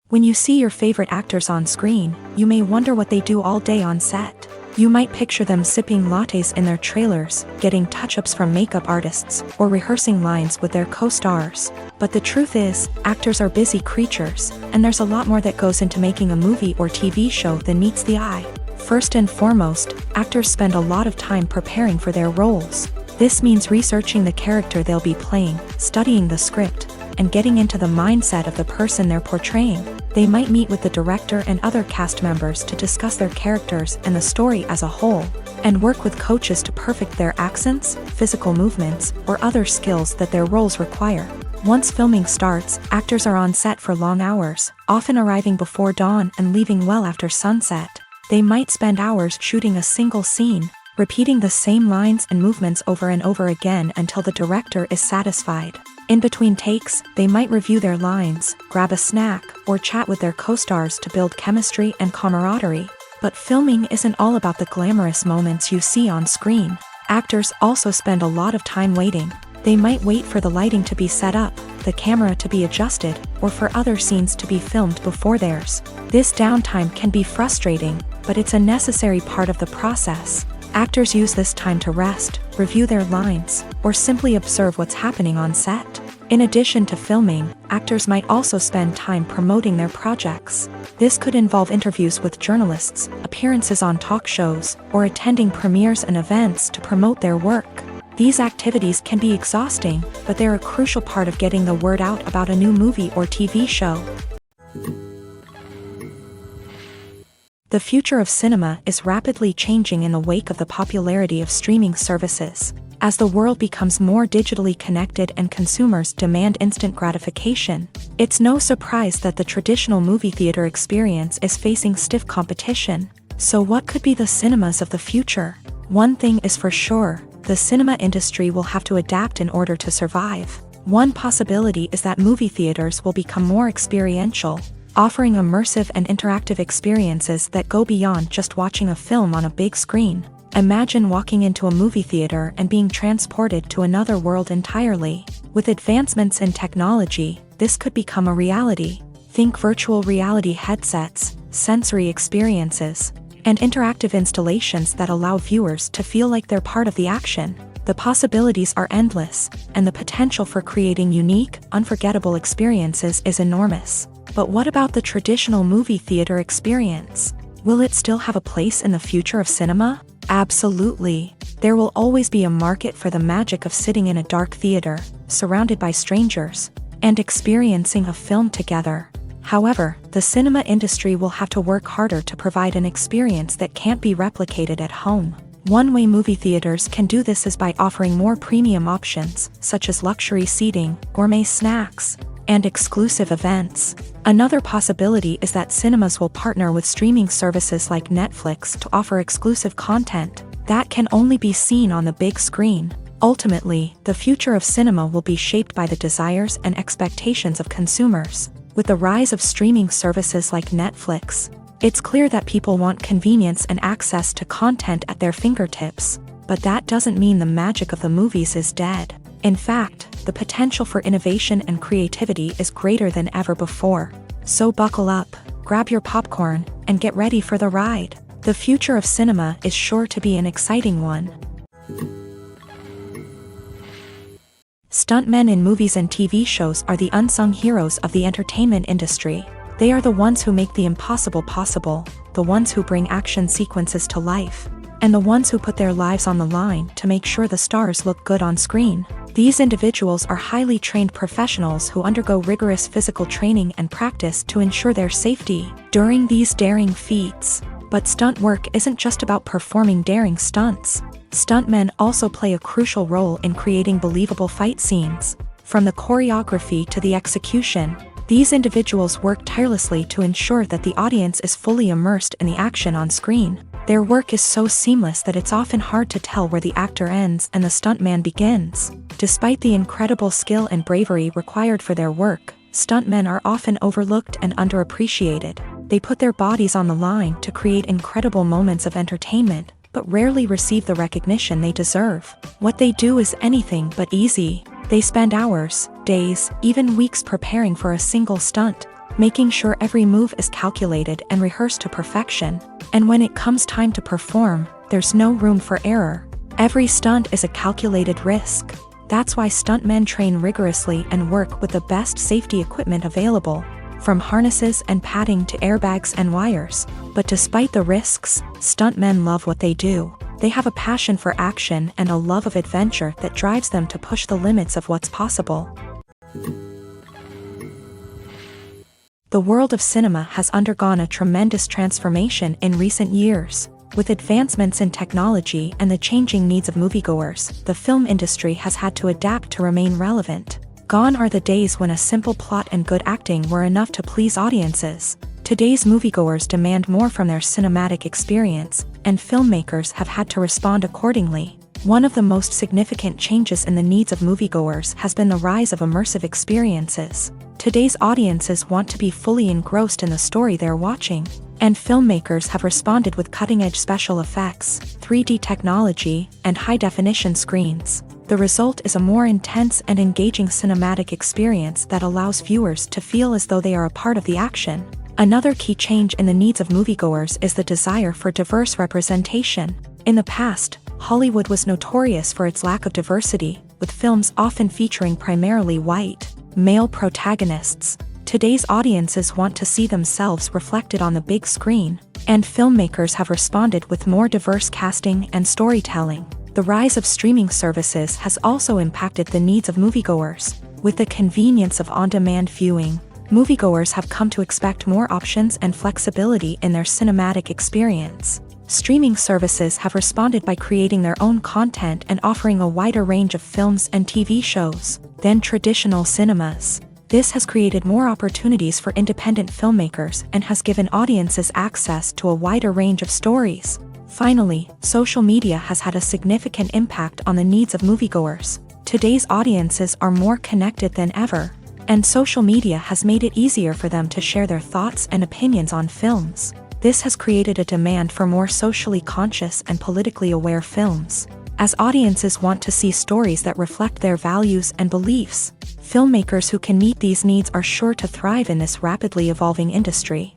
When you see your favorite actors on screen, you may wonder what they do all day on set. You might picture them sipping lattes in their trailers, getting touch-ups from makeup artists, or rehearsing lines with their co-stars. But the truth is, actors are busy creatures, and there's a lot more that goes into making a movie or TV show than meets the eye. First and foremost, actors spend a lot of time preparing for their roles. This means researching the character they'll be playing, studying the script, and getting into the mindset of the person they're portraying. They might meet with the director and other cast members to discuss their characters and the story as a whole, and work with coaches to perfect their accents, physical movements, or other skills that their roles require. Once filming starts, actors are on set for long hours, often arriving before dawn and leaving well after sunset. They might spend hours shooting a single scene, repeating the same lines and movements over and over again until the director is satisfied. In between takes, they might review their lines, grab a snack, or chat with their co-stars to build chemistry and camaraderie. But filming isn't all about the glamorous moments you see on screen. Actors also spend a lot of time waiting. They might wait for the lighting to be set up, the camera to be adjusted, or for other scenes to be filmed before theirs. This downtime can be frustrating, but it's a necessary part of the process. Actors use this time to rest, review their lines, or simply observe what's happening on set. In addition to filming, actors might also spend time promoting their projects. This could involve interviews with journalists, appearances on talk shows, or attending premieres and events to promote their work. These activities can be exhausting, but they're a crucial part of getting the word out about a new movie or TV show. The future of cinema is rapidly changing in the wake of the popularity of streaming services. As the world becomes more digitally connected and consumers demand instant gratification, it's no surprise that the traditional movie theater experience is facing stiff competition. So what could be the cinemas of the future? One thing is for sure, the cinema industry will have to adapt in order to survive. One possibility is that movie theaters will become more experiential, offering immersive and interactive experiences that go beyond just watching a film on a big screen. Imagine walking into a movie theater and being transported to another world entirely. With advancements in technology, this could become a reality. Think virtual reality headsets, sensory experiences, and interactive installations that allow viewers to feel like they're part of the action. The possibilities are endless, and the potential for creating unique, unforgettable experiences is enormous. But what about the traditional movie theater experience? Will it still have a place in the future of cinema? Absolutely. There will always be a market for the magic of sitting in a dark theater, surrounded by strangers, and experiencing a film together. However, the cinema industry will have to work harder to provide an experience that can't be replicated at home. One way movie theaters can do this is by offering more premium options, such as luxury seating, gourmet snacks, and exclusive events. Another possibility is that cinemas will partner with streaming services like Netflix to offer exclusive content that can only be seen on the big screen. Ultimately, the future of cinema will be shaped by the desires and expectations of consumers. With the rise of streaming services like Netflix, it's clear that people want convenience and access to content at their fingertips. But that doesn't mean the magic of the movies is dead. In fact, the potential for innovation and creativity is greater than ever before. So buckle up, grab your popcorn, and get ready for the ride. The future of cinema is sure to be an exciting one. Stuntmen in movies and TV shows are the unsung heroes of the entertainment industry. They are the ones who make the impossible possible, the ones who bring action sequences to life, and the ones who put their lives on the line to make sure the stars look good on screen. These individuals are highly trained professionals who undergo rigorous physical training and practice to ensure their safety during these daring feats. But stunt work isn't just about performing daring stunts. Stuntmen also play a crucial role in creating believable fight scenes. From the choreography to the execution, these individuals work tirelessly to ensure that the audience is fully immersed in the action on screen. Their work is so seamless that it's often hard to tell where the actor ends and the stuntman begins. Despite the incredible skill and bravery required for their work, stuntmen are often overlooked and underappreciated. They put their bodies on the line to create incredible moments of entertainment, but rarely receive the recognition they deserve. What they do is anything but easy. They spend hours, days, even weeks preparing for a single stunt, making sure every move is calculated and rehearsed to perfection. And when it comes time to perform, there's no room for error. Every stunt is a calculated risk. That's why stuntmen train rigorously and work with the best safety equipment available, from harnesses and padding to airbags and wires. But despite the risks, stuntmen love what they do. They have a passion for action and a love of adventure that drives them to push the limits of what's possible. The world of cinema has undergone a tremendous transformation in recent years. With advancements in technology and the changing needs of moviegoers, the film industry has had to adapt to remain relevant. Gone are the days when a simple plot and good acting were enough to please audiences. Today's moviegoers demand more from their cinematic experience, and filmmakers have had to respond accordingly. One of the most significant changes in the needs of moviegoers has been the rise of immersive experiences. Today's audiences want to be fully engrossed in the story they're watching, and filmmakers have responded with cutting-edge special effects, 3D technology, and high-definition screens. The result is a more intense and engaging cinematic experience that allows viewers to feel as though they are a part of the action. Another key change in the needs of moviegoers is the desire for diverse representation. In the past, Hollywood was notorious for its lack of diversity, with films often featuring primarily white, male protagonists. Today's audiences want to see themselves reflected on the big screen, and filmmakers have responded with more diverse casting and storytelling. The rise of streaming services has also impacted the needs of moviegoers. With the convenience of on-demand viewing, moviegoers have come to expect more options and flexibility in their cinematic experience. Streaming services have responded by creating their own content and offering a wider range of films and TV shows than traditional cinemas. This has created more opportunities for independent filmmakers and has given audiences access to a wider range of stories. Finally, social media has had a significant impact on the needs of moviegoers. Today's audiences are more connected than ever, and social media has made it easier for them to share their thoughts and opinions on films. This has created a demand for more socially conscious and politically aware films. As audiences want to see stories that reflect their values and beliefs, filmmakers who can meet these needs are sure to thrive in this rapidly evolving industry.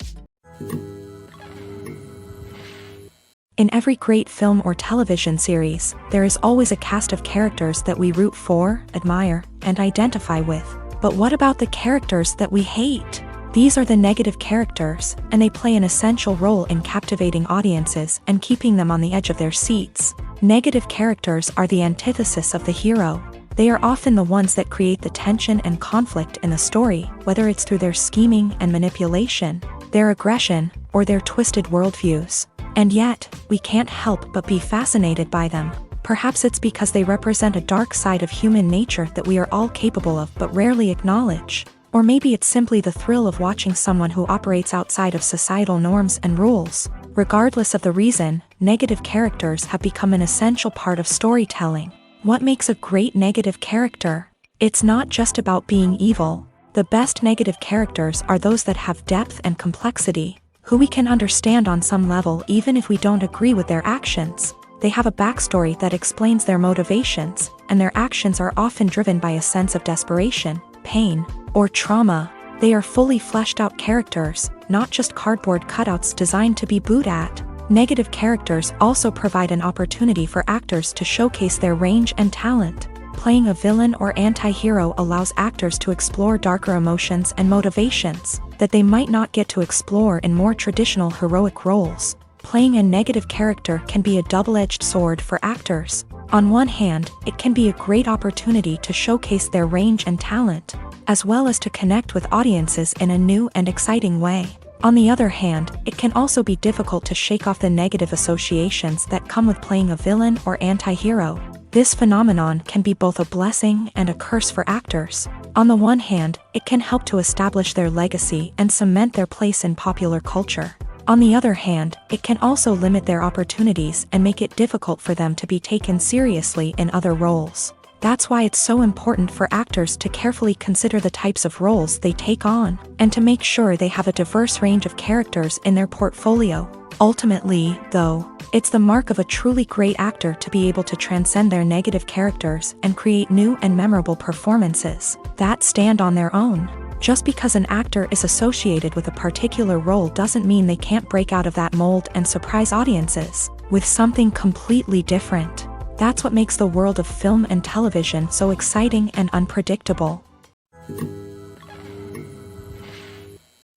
In every great film or television series, there is always a cast of characters that we root for, admire, and identify with. But what about the characters that we hate? These are the negative characters, and they play an essential role in captivating audiences and keeping them on the edge of their seats. Negative characters are the antithesis of the hero. They are often the ones that create the tension and conflict in the story, whether it's through their scheming and manipulation, their aggression, or their twisted worldviews. And yet, we can't help but be fascinated by them. Perhaps it's because they represent a dark side of human nature that we are all capable of but rarely acknowledge. Or maybe it's simply the thrill of watching someone who operates outside of societal norms and rules. Regardless of the reason, negative characters have become an essential part of storytelling. What makes a great negative character? It's not just about being evil. The best negative characters are those that have depth and complexity, who we can understand on some level even if we don't agree with their actions. They have a backstory that explains their motivations, and their actions are often driven by a sense of desperation, pain, or trauma. They are fully fleshed out characters, not just cardboard cutouts designed to be booed at. Negative characters also provide an opportunity for actors to showcase their range and talent. Playing a villain or anti-hero allows actors to explore darker emotions and motivations that they might not get to explore in more traditional heroic roles. Playing a negative character can be a double-edged sword for actors. On one hand, it can be a great opportunity to showcase their range and talent, as well as to connect with audiences in a new and exciting way. On the other hand, it can also be difficult to shake off the negative associations that come with playing a villain or anti-hero. This phenomenon can be both a blessing and a curse for actors. On the one hand, it can help to establish their legacy and cement their place in popular culture. On the other hand, it can also limit their opportunities and make it difficult for them to be taken seriously in other roles. That's why it's so important for actors to carefully consider the types of roles they take on, and to make sure they have a diverse range of characters in their portfolio. Ultimately, though, it's the mark of a truly great actor to be able to transcend their negative characters and create new and memorable performances that stand on their own. Just because an actor is associated with a particular role doesn't mean they can't break out of that mold and surprise audiences with something completely different. That's what makes the world of film and television so exciting and unpredictable.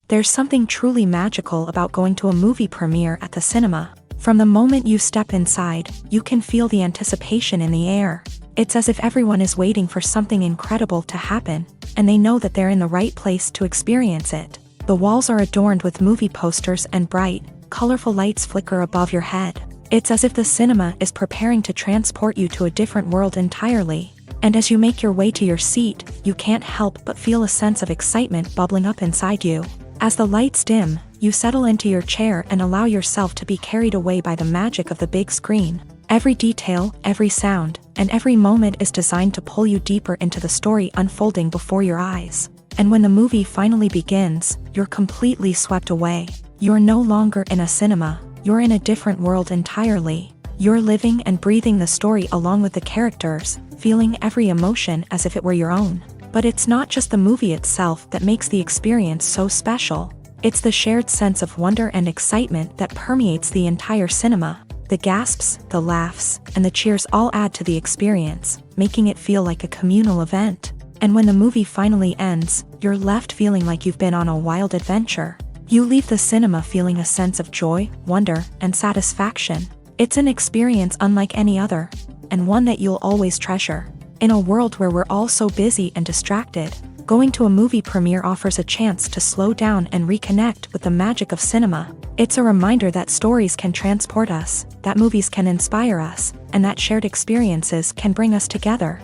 There's something truly magical about going to a movie premiere at the cinema. From the moment you step inside, you can feel the anticipation in the air. It's as if everyone is waiting for something incredible to happen, and they know that they're in the right place to experience it. The walls are adorned with movie posters and bright, colorful lights flicker above your head. It's as if the cinema is preparing to transport you to a different world entirely. And as you make your way to your seat, you can't help but feel a sense of excitement bubbling up inside you. As the lights dim, you settle into your chair and allow yourself to be carried away by the magic of the big screen. Every detail, every sound, and every moment is designed to pull you deeper into the story unfolding before your eyes. And when the movie finally begins, you're completely swept away. You're no longer in a cinema. You're in a different world entirely. You're living and breathing the story along with the characters, feeling every emotion as if it were your own. But it's not just the movie itself that makes the experience so special. It's the shared sense of wonder and excitement that permeates the entire cinema. The gasps, the laughs, and the cheers all add to the experience, making it feel like a communal event. And when the movie finally ends, you're left feeling like you've been on a wild adventure. You leave the cinema feeling a sense of joy, wonder, and satisfaction. It's an experience unlike any other, and one that you'll always treasure. In a world where we're all so busy and distracted, going to a movie premiere offers a chance to slow down and reconnect with the magic of cinema. It's a reminder that stories can transport us, that movies can inspire us, and that shared experiences can bring us together.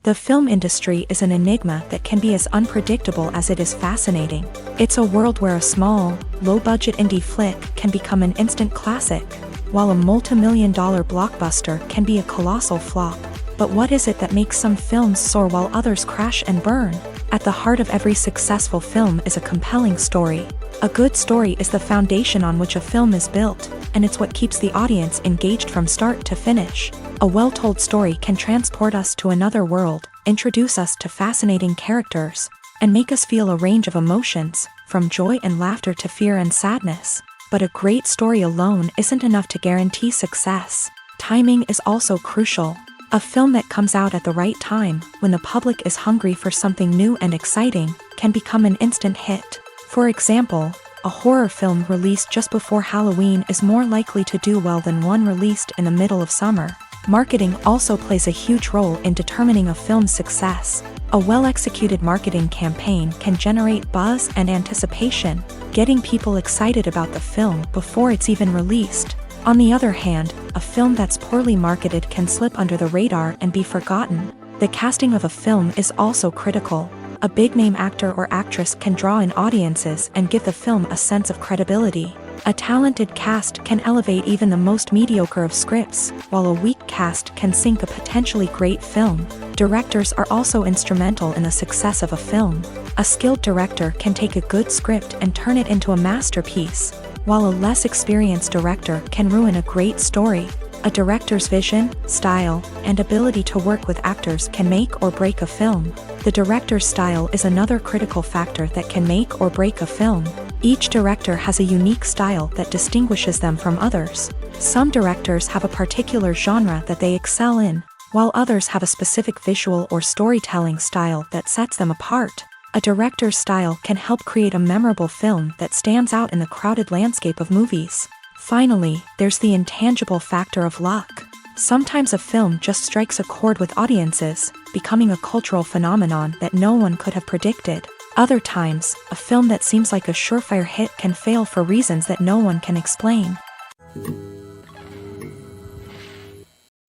The film industry is an enigma that can be as unpredictable as it is fascinating. It's a world where a small, low-budget indie flick can become an instant classic, while a multi-million-dollar blockbuster can be a colossal flop. But what is it that makes some films soar while others crash and burn? At the heart of every successful film is a compelling story. A good story is the foundation on which a film is built, and it's what keeps the audience engaged from start to finish. A well-told story can transport us to another world, introduce us to fascinating characters, and make us feel a range of emotions, from joy and laughter to fear and sadness. But a great story alone isn't enough to guarantee success. Timing is also crucial. A film that comes out at the right time, when the public is hungry for something new and exciting, can become an instant hit. For example, a horror film released just before Halloween is more likely to do well than one released in the middle of summer. Marketing also plays a huge role in determining a film's success. A well-executed marketing campaign can generate buzz and anticipation, getting people excited about the film before it's even released. On the other hand, a film that's poorly marketed can slip under the radar and be forgotten. The casting of a film is also critical. A big-name actor or actress can draw in audiences and give the film a sense of credibility. A talented cast can elevate even the most mediocre of scripts, while a weak cast can sink a potentially great film. Directors are also instrumental in the success of a film. A skilled director can take a good script and turn it into a masterpiece, while a less experienced director can ruin a great story. A director's vision, style, and ability to work with actors can make or break a film. The director's style is another critical factor that can make or break a film. Each director has a unique style that distinguishes them from others. Some directors have a particular genre that they excel in, while others have a specific visual or storytelling style that sets them apart. A director's style can help create a memorable film that stands out in the crowded landscape of movies. Finally, there's the intangible factor of luck. Sometimes a film just strikes a chord with audiences, becoming a cultural phenomenon that no one could have predicted. Other times, a film that seems like a surefire hit can fail for reasons that no one can explain.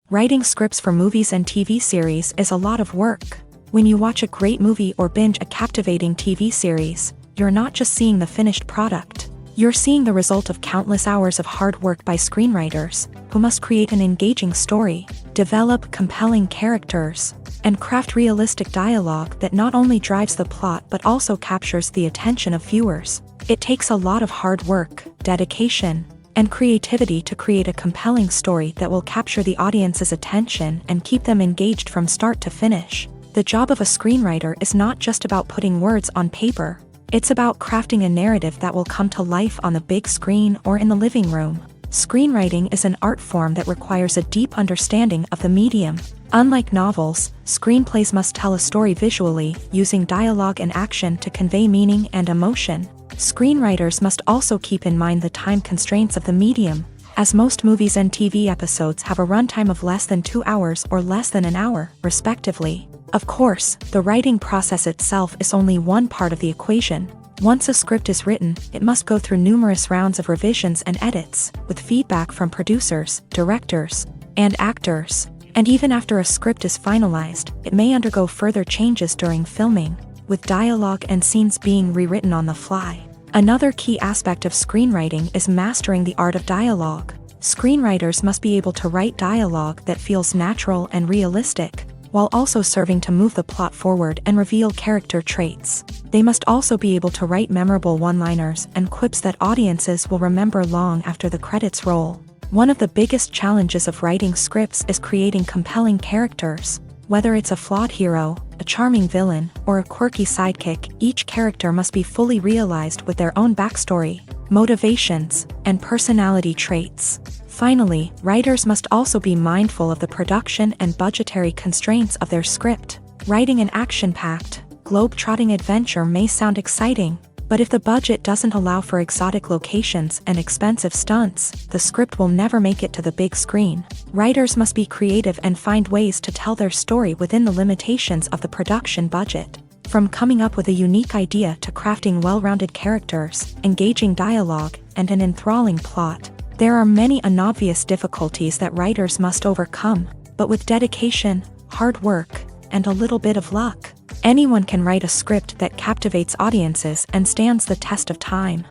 Writing scripts for movies and TV series is a lot of work. When you watch a great movie or binge a captivating TV series, you're not just seeing the finished product. You're seeing the result of countless hours of hard work by screenwriters, who must create an engaging story, develop compelling characters, and craft realistic dialogue that not only drives the plot but also captures the attention of viewers. It takes a lot of hard work, dedication, and creativity to create a compelling story that will capture the audience's attention and keep them engaged from start to finish. The job of a screenwriter is not just about putting words on paper. It's about crafting a narrative that will come to life on the big screen or in the living room. Screenwriting is an art form that requires a deep understanding of the medium. Unlike novels, screenplays must tell a story visually, using dialogue and action to convey meaning and emotion. Screenwriters must also keep in mind the time constraints of the medium, as most movies and TV episodes have a runtime of less than 2 hours or less than an hour, respectively. Of course, the writing process itself is only one part of the equation. Once a script is written, it must go through numerous rounds of revisions and edits, with feedback from producers, directors, and actors. And even after a script is finalized, it may undergo further changes during filming, with dialogue and scenes being rewritten on the fly. Another key aspect of screenwriting is mastering the art of dialogue. Screenwriters must be able to write dialogue that feels natural and realistic, while also serving to move the plot forward and reveal character traits. They must also be able to write memorable one-liners and quips that audiences will remember long after the credits roll. One of the biggest challenges of writing scripts is creating compelling characters. Whether it's a flawed hero, a charming villain, or a quirky sidekick, each character must be fully realized with their own backstory, motivations, and personality traits. Finally, writers must also be mindful of the production and budgetary constraints of their script. Writing an action-packed, globe-trotting adventure may sound exciting, but if the budget doesn't allow for exotic locations and expensive stunts, the script will never make it to the big screen. Writers must be creative and find ways to tell their story within the limitations of the production budget. From coming up with a unique idea to crafting well-rounded characters, engaging dialogue, and an enthralling plot, there are many unobvious difficulties that writers must overcome, but with dedication, hard work, and a little bit of luck, anyone can write a script that captivates audiences and stands the test of time.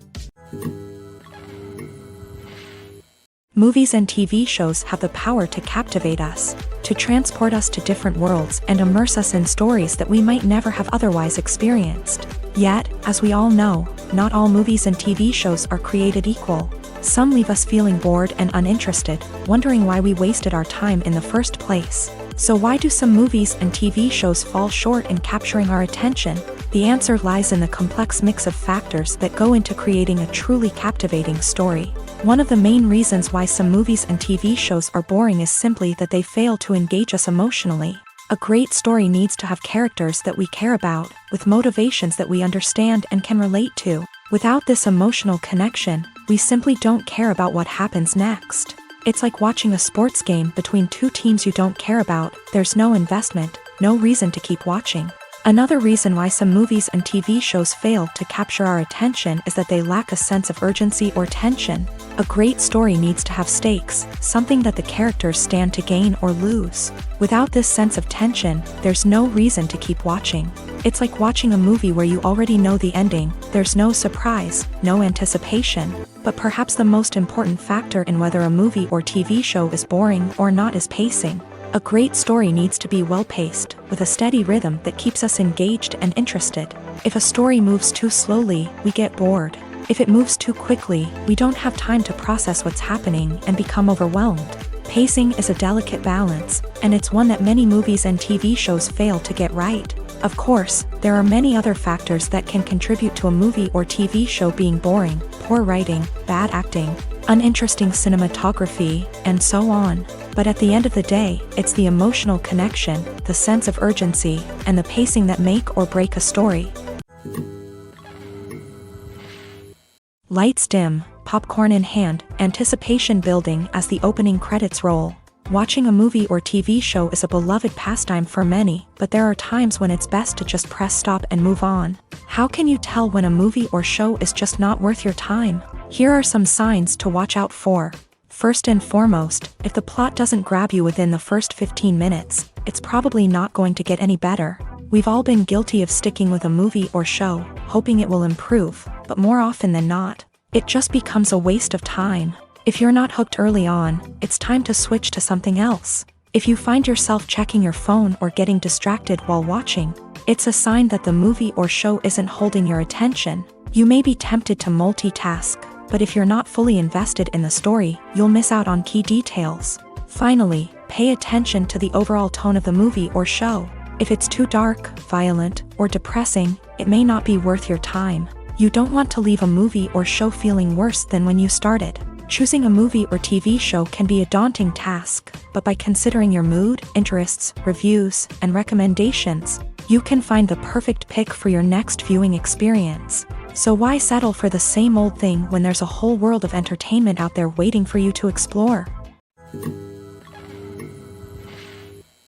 Movies and TV shows have the power to captivate us, to transport us to different worlds and immerse us in stories that we might never have otherwise experienced. Yet, as we all know, not all movies and TV shows are created equal. Some leave us feeling bored and uninterested, wondering why we wasted our time in the first place. So why do some movies and TV shows fall short in capturing our attention? The answer lies in the complex mix of factors that go into creating a truly captivating story. One of the main reasons why some movies and TV shows are boring is simply that they fail to engage us emotionally. A great story needs to have characters that we care about, with motivations that we understand and can relate to. Without this emotional connection, we simply don't care about what happens next. It's like watching a sports game between two teams you don't care about. There's no investment, no reason to keep watching. Another reason why some movies and TV shows fail to capture our attention is that they lack a sense of urgency or tension. A great story needs to have stakes, something that the characters stand to gain or lose. Without this sense of tension, there's no reason to keep watching. It's like watching a movie where you already know the ending, there's no surprise, no anticipation. But perhaps the most important factor in whether a movie or TV show is boring or not is pacing. A great story needs to be well-paced, with a steady rhythm that keeps us engaged and interested. If a story moves too slowly, we get bored. If it moves too quickly, we don't have time to process what's happening and become overwhelmed. Pacing is a delicate balance, and it's one that many movies and TV shows fail to get right. Of course, there are many other factors that can contribute to a movie or TV show being boring: poor writing, bad acting, uninteresting cinematography, and so on. But at the end of the day, it's the emotional connection, the sense of urgency, and the pacing that make or break a story. Lights dim, popcorn in hand, anticipation building as the opening credits roll. Watching a movie or TV show is a beloved pastime for many, but there are times when it's best to just press stop and move on. How can you tell when a movie or show is just not worth your time? Here are some signs to watch out for. First and foremost, if the plot doesn't grab you within the first 15 minutes, it's probably not going to get any better. We've all been guilty of sticking with a movie or show, hoping it will improve, but more often than not, it just becomes a waste of time. If you're not hooked early on, it's time to switch to something else. If you find yourself checking your phone or getting distracted while watching, it's a sign that the movie or show isn't holding your attention. You may be tempted to multitask, but if you're not fully invested in the story, you'll miss out on key details. Finally, pay attention to the overall tone of the movie or show. If it's too dark, violent, or depressing, it may not be worth your time. You don't want to leave a movie or show feeling worse than when you started. Choosing a movie or TV show can be a daunting task, but by considering your mood, interests, reviews, and recommendations, you can find the perfect pick for your next viewing experience. So why settle for the same old thing when there's a whole world of entertainment out there waiting for you to explore?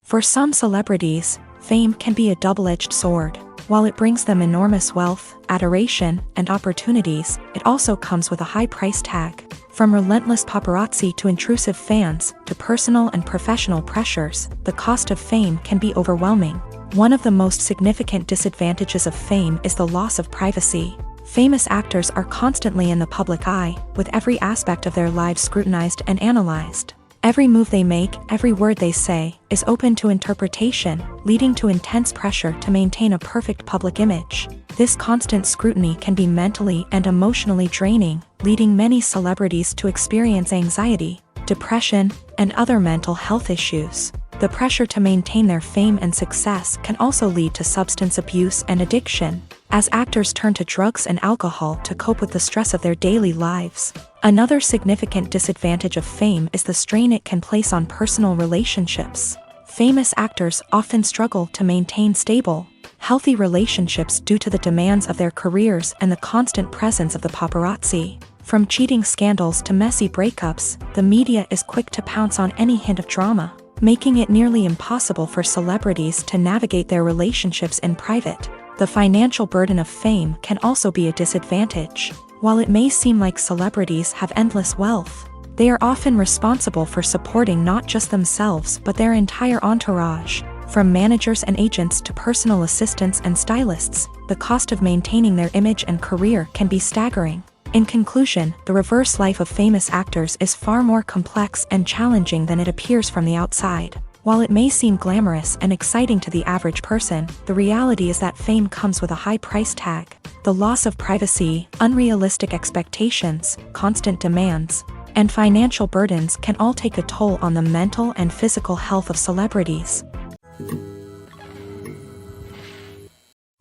For some celebrities, fame can be a double-edged sword. While it brings them enormous wealth, adoration, and opportunities, it also comes with a high price tag. From relentless paparazzi to intrusive fans, to personal and professional pressures, the cost of fame can be overwhelming. One of the most significant disadvantages of fame is the loss of privacy. Famous actors are constantly in the public eye, with every aspect of their lives scrutinized and analyzed. Every move they make, every word they say, is open to interpretation, leading to intense pressure to maintain a perfect public image. This constant scrutiny can be mentally and emotionally draining, leading many celebrities to experience anxiety, depression, and other mental health issues. The pressure to maintain their fame and success can also lead to substance abuse and addiction, as actors turn to drugs and alcohol to cope with the stress of their daily lives. Another significant disadvantage of fame is the strain it can place on personal relationships. Famous actors often struggle to maintain stable, healthy relationships due to the demands of their careers and the constant presence of the paparazzi. From cheating scandals to messy breakups, the media is quick to pounce on any hint of drama, making it nearly impossible for celebrities to navigate their relationships in private. The financial burden of fame can also be a disadvantage. While it may seem like celebrities have endless wealth, they are often responsible for supporting not just themselves but their entire entourage. From managers and agents to personal assistants and stylists, the cost of maintaining their image and career can be staggering. In conclusion, the reverse life of famous actors is far more complex and challenging than it appears from the outside. While it may seem glamorous and exciting to the average person, the reality is that fame comes with a high price tag. The loss of privacy, unrealistic expectations, constant demands, and financial burdens can all take a toll on the mental and physical health of celebrities.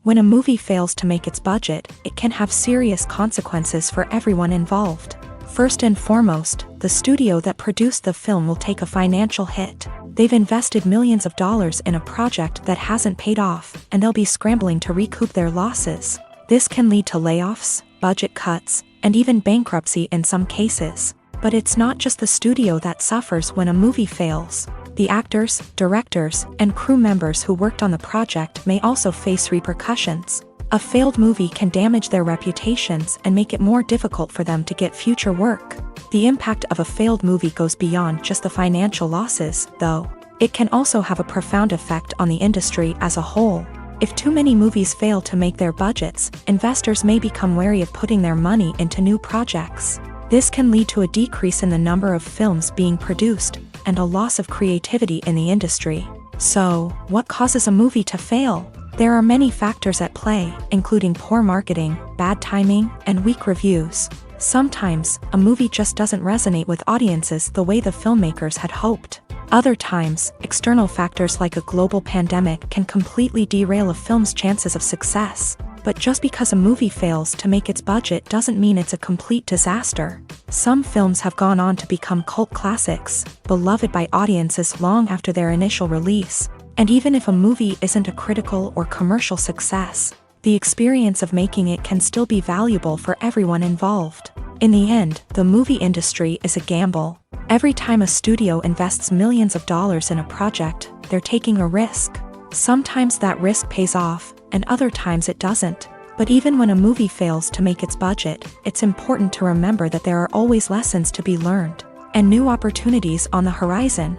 When a movie fails to make its budget, it can have serious consequences for everyone involved. First and foremost, the studio that produced the film will take a financial hit. They've invested millions of dollars in a project that hasn't paid off, and they'll be scrambling to recoup their losses. This can lead to layoffs, budget cuts, and even bankruptcy in some cases. But it's not just the studio that suffers when a movie fails. The actors, directors, and crew members who worked on the project may also face repercussions. A failed movie can damage their reputations and make it more difficult for them to get future work. The impact of a failed movie goes beyond just the financial losses, though. It can also have a profound effect on the industry as a whole. If too many movies fail to make their budgets, investors may become wary of putting their money into new projects. This can lead to a decrease in the number of films being produced, and a loss of creativity in the industry. So, what causes a movie to fail? There are many factors at play, including poor marketing, bad timing, and weak reviews. Sometimes, a movie just doesn't resonate with audiences the way the filmmakers had hoped. Other times, external factors like a global pandemic can completely derail a film's chances of success. But just because a movie fails to make its budget doesn't mean it's a complete disaster. Some films have gone on to become cult classics, beloved by audiences long after their initial release. And even if a movie isn't a critical or commercial success, the experience of making it can still be valuable for everyone involved. In the end, the movie industry is a gamble. Every time a studio invests millions of dollars in a project, they're taking a risk. Sometimes that risk pays off, and other times it doesn't. But even when a movie fails to make its budget, it's important to remember that there are always lessons to be learned, and new opportunities on the horizon.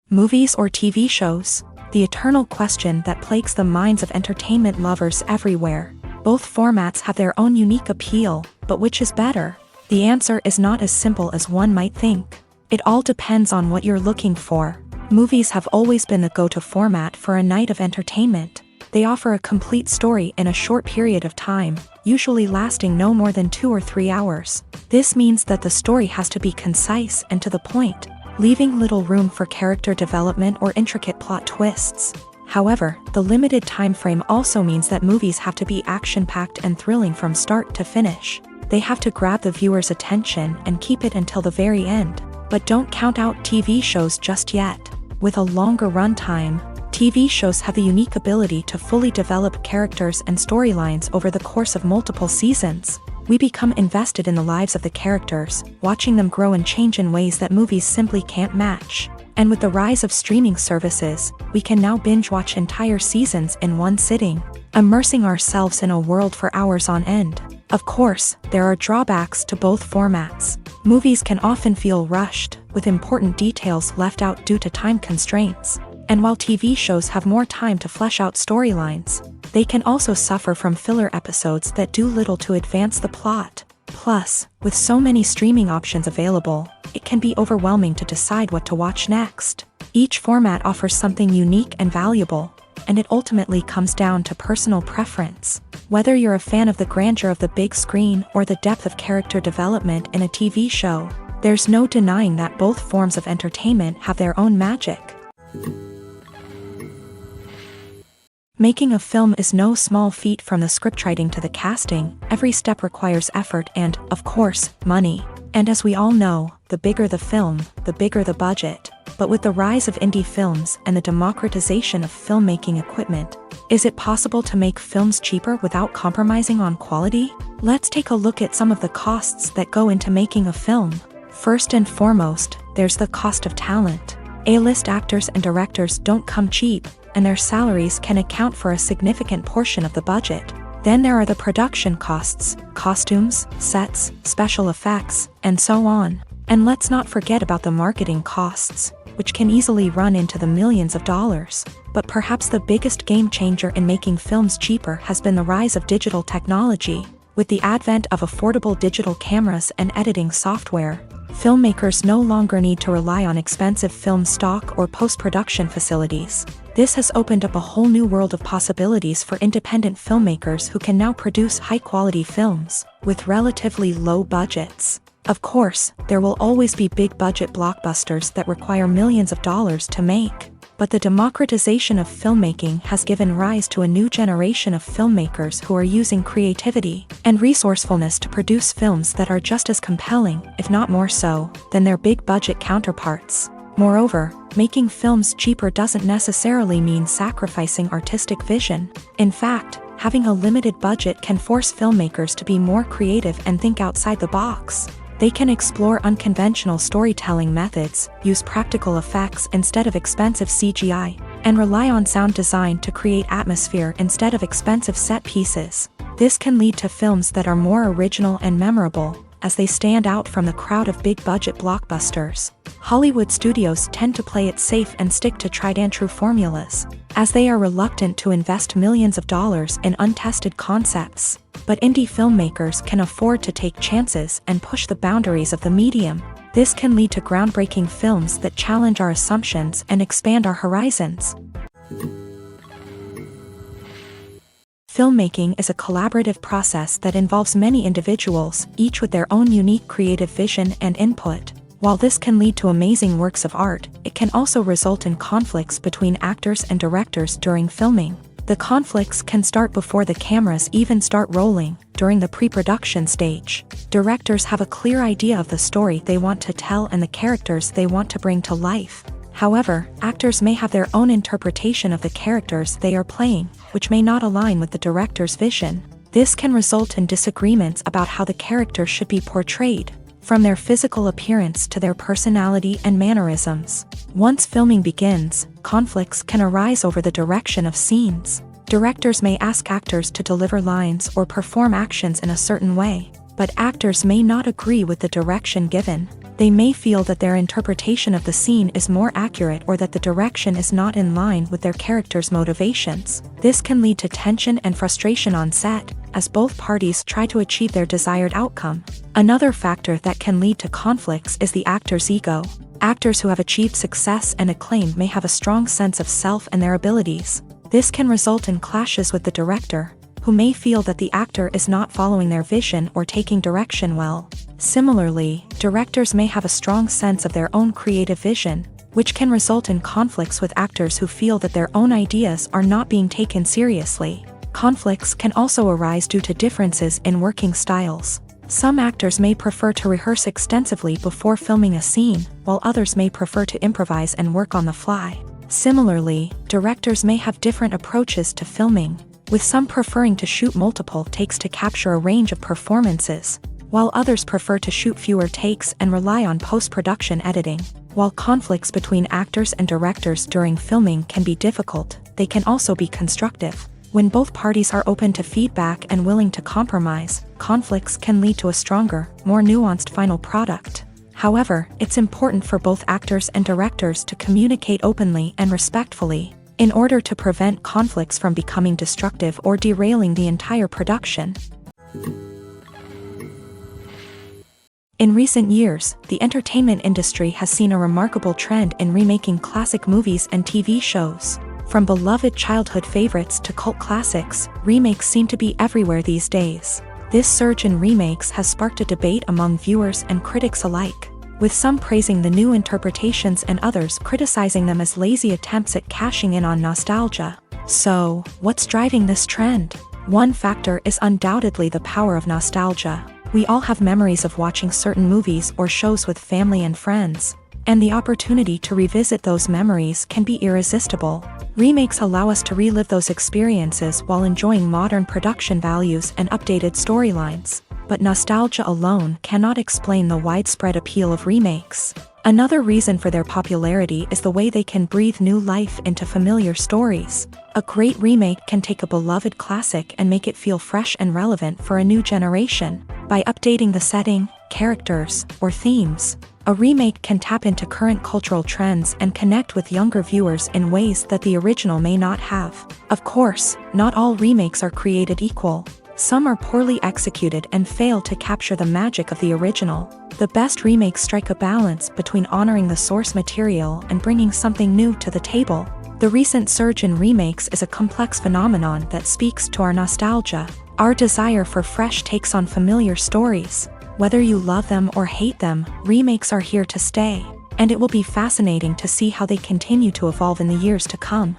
Movies or TV shows? The eternal question that plagues the minds of entertainment lovers everywhere. Both formats have their own unique appeal, but which is better? The answer is not as simple as one might think. It all depends on what you're looking for. Movies have always been the go-to format for a night of entertainment. They offer a complete story in a short period of time, usually lasting no more than 2 or 3 hours. This means that the story has to be concise and to the point, leaving little room for character development or intricate plot twists. However, the limited time frame also means that movies have to be action-packed and thrilling from start to finish. They have to grab the viewer's attention and keep it until the very end. But don't count out TV shows just yet. With a longer runtime, TV shows have the unique ability to fully develop characters and storylines over the course of multiple seasons. We become invested in the lives of the characters, watching them grow and change in ways that movies simply can't match. And with the rise of streaming services, we can now binge-watch entire seasons in one sitting, immersing ourselves in a world for hours on end. Of course, there are drawbacks to both formats. Movies can often feel rushed, with important details left out due to time constraints. And while TV shows have more time to flesh out storylines, they can also suffer from filler episodes that do little to advance the plot. Plus, with so many streaming options available, it can be overwhelming to decide what to watch next. Each format offers something unique and valuable, and it ultimately comes down to personal preference. Whether you're a fan of the grandeur of the big screen or the depth of character development in a TV show, there's no denying that both forms of entertainment have their own magic. Making a film is no small feat. From the scriptwriting to the casting, every step requires effort and, of course, money. And as we all know, the bigger the film, the bigger the budget. But with the rise of indie films and the democratization of filmmaking equipment, is it possible to make films cheaper without compromising on quality? Let's take a look at some of the costs that go into making a film. First and foremost, there's the cost of talent. A-list actors and directors don't come cheap, and their salaries can account for a significant portion of the budget. Then there are the production costs, costumes, sets, special effects, and so on. And let's not forget about the marketing costs, which can easily run into the millions of dollars. But perhaps the biggest game changer in making films cheaper has been the rise of digital technology. With the advent of affordable digital cameras and editing software, filmmakers no longer need to rely on expensive film stock or post-production facilities. This has opened up a whole new world of possibilities for independent filmmakers who can now produce high-quality films with relatively low budgets. Of course, there will always be big-budget blockbusters that require millions of dollars to make. But the democratization of filmmaking has given rise to a new generation of filmmakers who are using creativity and resourcefulness to produce films that are just as compelling, if not more so, than their big-budget counterparts. Moreover, making films cheaper doesn't necessarily mean sacrificing artistic vision. In fact, having a limited budget can force filmmakers to be more creative and think outside the box. They can explore unconventional storytelling methods, use practical effects instead of expensive CGI, and rely on sound design to create atmosphere instead of expensive set pieces. This can lead to films that are more original and memorable, as they stand out from the crowd of big-budget blockbusters. Hollywood studios tend to play it safe and stick to tried-and-true formulas, as they are reluctant to invest millions of dollars in untested concepts. But indie filmmakers can afford to take chances and push the boundaries of the medium. This can lead to groundbreaking films that challenge our assumptions and expand our horizons. Filmmaking is a collaborative process that involves many individuals, each with their own unique creative vision and input. While this can lead to amazing works of art, it can also result in conflicts between actors and directors during filming. The conflicts can start before the cameras even start rolling, during the pre-production stage. Directors have a clear idea of the story they want to tell and the characters they want to bring to life. However, actors may have their own interpretation of the characters they are playing, which may not align with the director's vision. This can result in disagreements about how the characters should be portrayed, from their physical appearance to their personality and mannerisms. Once filming begins, conflicts can arise over the direction of scenes. Directors may ask actors to deliver lines or perform actions in a certain way, but actors may not agree with the direction given. They may feel that their interpretation of the scene is more accurate or that the direction is not in line with their character's motivations. This can lead to tension and frustration on set, as both parties try to achieve their desired outcome. Another factor that can lead to conflicts is the actor's ego. Actors who have achieved success and acclaim may have a strong sense of self and their abilities. This can result in clashes with the director, who may feel that the actor is not following their vision or taking direction well. Similarly, directors may have a strong sense of their own creative vision, which can result in conflicts with actors who feel that their own ideas are not being taken seriously. Conflicts can also arise due to differences in working styles. Some actors may prefer to rehearse extensively before filming a scene, while others may prefer to improvise and work on the fly. Similarly, directors may have different approaches to filming, with some preferring to shoot multiple takes to capture a range of performances, while others prefer to shoot fewer takes and rely on post-production editing. While conflicts between actors and directors during filming can be difficult, they can also be constructive. When both parties are open to feedback and willing to compromise, conflicts can lead to a stronger, more nuanced final product. However, it's important for both actors and directors to communicate openly and respectfully, in order to prevent conflicts from becoming destructive or derailing the entire production. In recent years, the entertainment industry has seen a remarkable trend in remaking classic movies and TV shows. From beloved childhood favorites to cult classics, remakes seem to be everywhere these days. This surge in remakes has sparked a debate among viewers and critics alike, with some praising the new interpretations and others criticizing them as lazy attempts at cashing in on nostalgia. So, what's driving this trend? One factor is undoubtedly the power of nostalgia. We all have memories of watching certain movies or shows with family and friends, and the opportunity to revisit those memories can be irresistible. Remakes allow us to relive those experiences while enjoying modern production values and updated storylines. But nostalgia alone cannot explain the widespread appeal of remakes. Another reason for their popularity is the way they can breathe new life into familiar stories. A great remake can take a beloved classic and make it feel fresh and relevant for a new generation. By updating the setting, characters, or themes, a remake can tap into current cultural trends and connect with younger viewers in ways that the original may not have. Of course, not all remakes are created equal. Some are poorly executed and fail to capture the magic of the original. The best remakes strike a balance between honoring the source material and bringing something new to the table. The recent surge in remakes is a complex phenomenon that speaks to our nostalgia, our desire for fresh takes on familiar stories. Whether you love them or hate them, remakes are here to stay, and it will be fascinating to see how they continue to evolve in the years to come.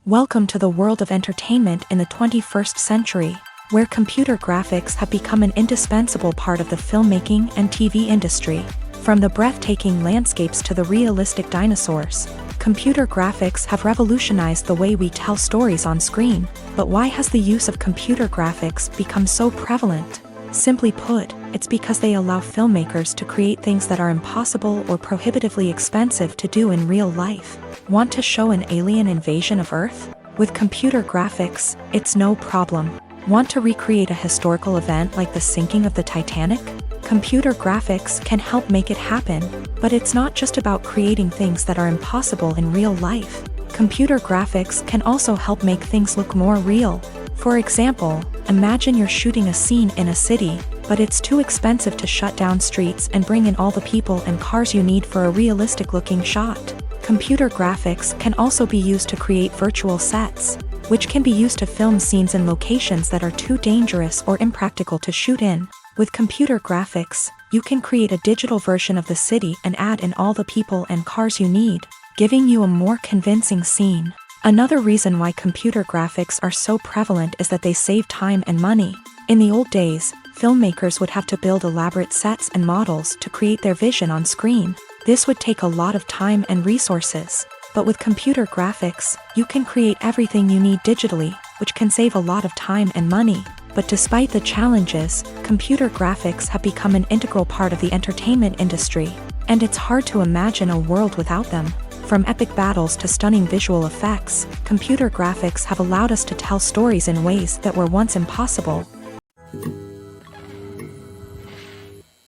Welcome to the world of entertainment in the 21st century, where computer graphics have become an indispensable part of the filmmaking and TV industry. From the breathtaking landscapes to the realistic dinosaurs, computer graphics have revolutionized the way we tell stories on screen. But why has the use of computer graphics become so prevalent? Simply put, it's because they allow filmmakers to create things that are impossible or prohibitively expensive to do in real life. Want to show an alien invasion of Earth? With computer graphics, it's no problem. Want to recreate a historical event like the sinking of the Titanic? Computer graphics can help make it happen, but it's not just about creating things that are impossible in real life. Computer graphics can also help make things look more real. For example, imagine you're shooting a scene in a city, but it's too expensive to shut down streets and bring in all the people and cars you need for a realistic-looking shot. Computer graphics can also be used to create virtual sets, which can be used to film scenes in locations that are too dangerous or impractical to shoot in. With computer graphics, you can create a digital version of the city and add in all the people and cars you need, giving you a more convincing scene. Another reason why computer graphics are so prevalent is that they save time and money. In the old days, filmmakers would have to build elaborate sets and models to create their vision on screen. This would take a lot of time and resources. But with computer graphics, you can create everything you need digitally, which can save a lot of time and money. But despite the challenges, computer graphics have become an integral part of the entertainment industry, and it's hard to imagine a world without them. From epic battles to stunning visual effects, computer graphics have allowed us to tell stories in ways that were once impossible.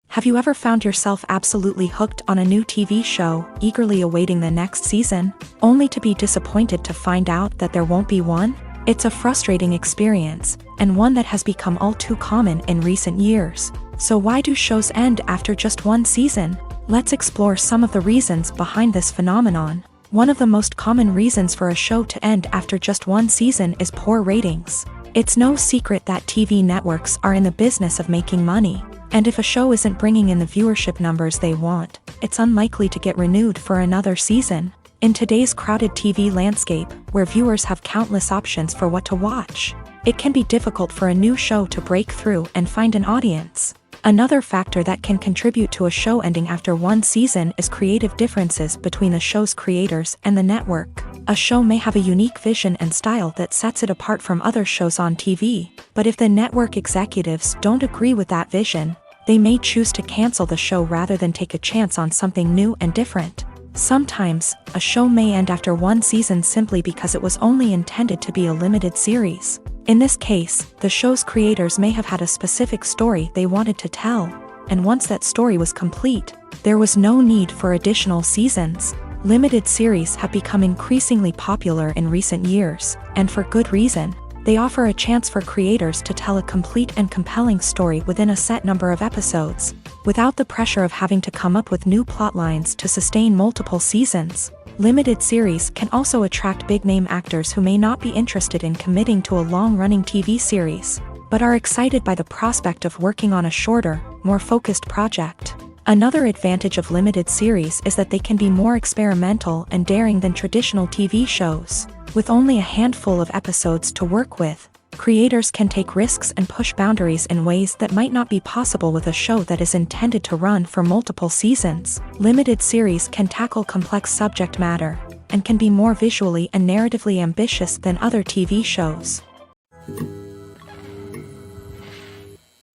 Have you ever found yourself absolutely hooked on a new TV show, eagerly awaiting the next season, only to be disappointed to find out that there won't be one? It's a frustrating experience, and one that has become all too common in recent years. So why do shows end after just one season? Let's explore some of the reasons behind this phenomenon. One of the most common reasons for a show to end after just one season is poor ratings. It's no secret that TV networks are in the business of making money, and if a show isn't bringing in the viewership numbers they want, it's unlikely to get renewed for another season. In today's crowded TV landscape, where viewers have countless options for what to watch, it can be difficult for a new show to break through and find an audience. Another factor that can contribute to a show ending after one season is creative differences between the show's creators and the network. A show may have a unique vision and style that sets it apart from other shows on TV, but if the network executives don't agree with that vision, they may choose to cancel the show rather than take a chance on something new and different. Sometimes, a show may end after one season simply because it was only intended to be a limited series. In this case, the show's creators may have had a specific story they wanted to tell, and once that story was complete, there was no need for additional seasons. Limited series have become increasingly popular in recent years, and for good reason. They offer a chance for creators to tell a complete and compelling story within a set number of episodes, without the pressure of having to come up with new plotlines to sustain multiple seasons. Limited series can also attract big-name actors who may not be interested in committing to a long-running TV series, but are excited by the prospect of working on a shorter, more focused project. Another advantage of limited series is that they can be more experimental and daring than traditional TV shows. With only a handful of episodes to work with, creators can take risks and push boundaries in ways that might not be possible with a show that is intended to run for multiple seasons. Limited series can tackle complex subject matter, and can be more visually and narratively ambitious than other TV shows.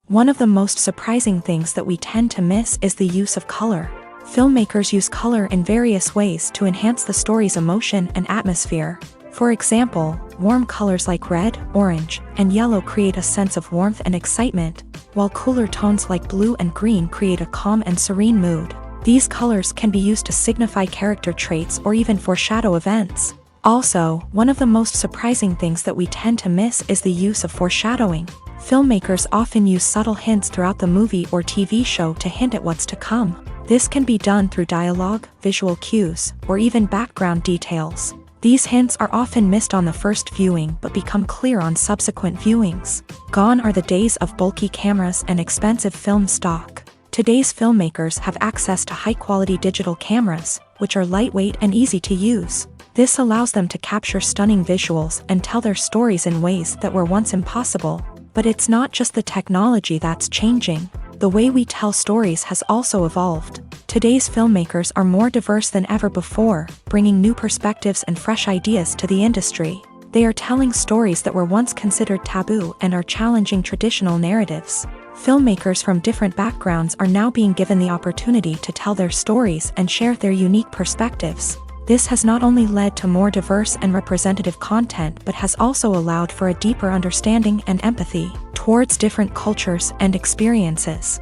One of the most surprising things that we tend to miss is the use of color. Filmmakers use color in various ways to enhance the story's emotion and atmosphere. For example, warm colors like red, orange, and yellow create a sense of warmth and excitement, while cooler tones like blue and green create a calm and serene mood. These colors can be used to signify character traits or even foreshadow events. Also, one of the most surprising things that we tend to miss is the use of foreshadowing. Filmmakers often use subtle hints throughout the movie or TV show to hint at what's to come. This can be done through dialogue, visual cues, or even background details. These hints are often missed on the first viewing but become clear on subsequent viewings. Gone are the days of bulky cameras and expensive film stock. Today's filmmakers have access to high-quality digital cameras, which are lightweight and easy to use. This allows them to capture stunning visuals and tell their stories in ways that were once impossible. But it's not just the technology that's changing. The way we tell stories has also evolved. Today's filmmakers are more diverse than ever before, bringing new perspectives and fresh ideas to the industry. They are telling stories that were once considered taboo and are challenging traditional narratives. Filmmakers from different backgrounds are now being given the opportunity to tell their stories and share their unique perspectives. This has not only led to more diverse and representative content but has also allowed for a deeper understanding and empathy towards different cultures and experiences.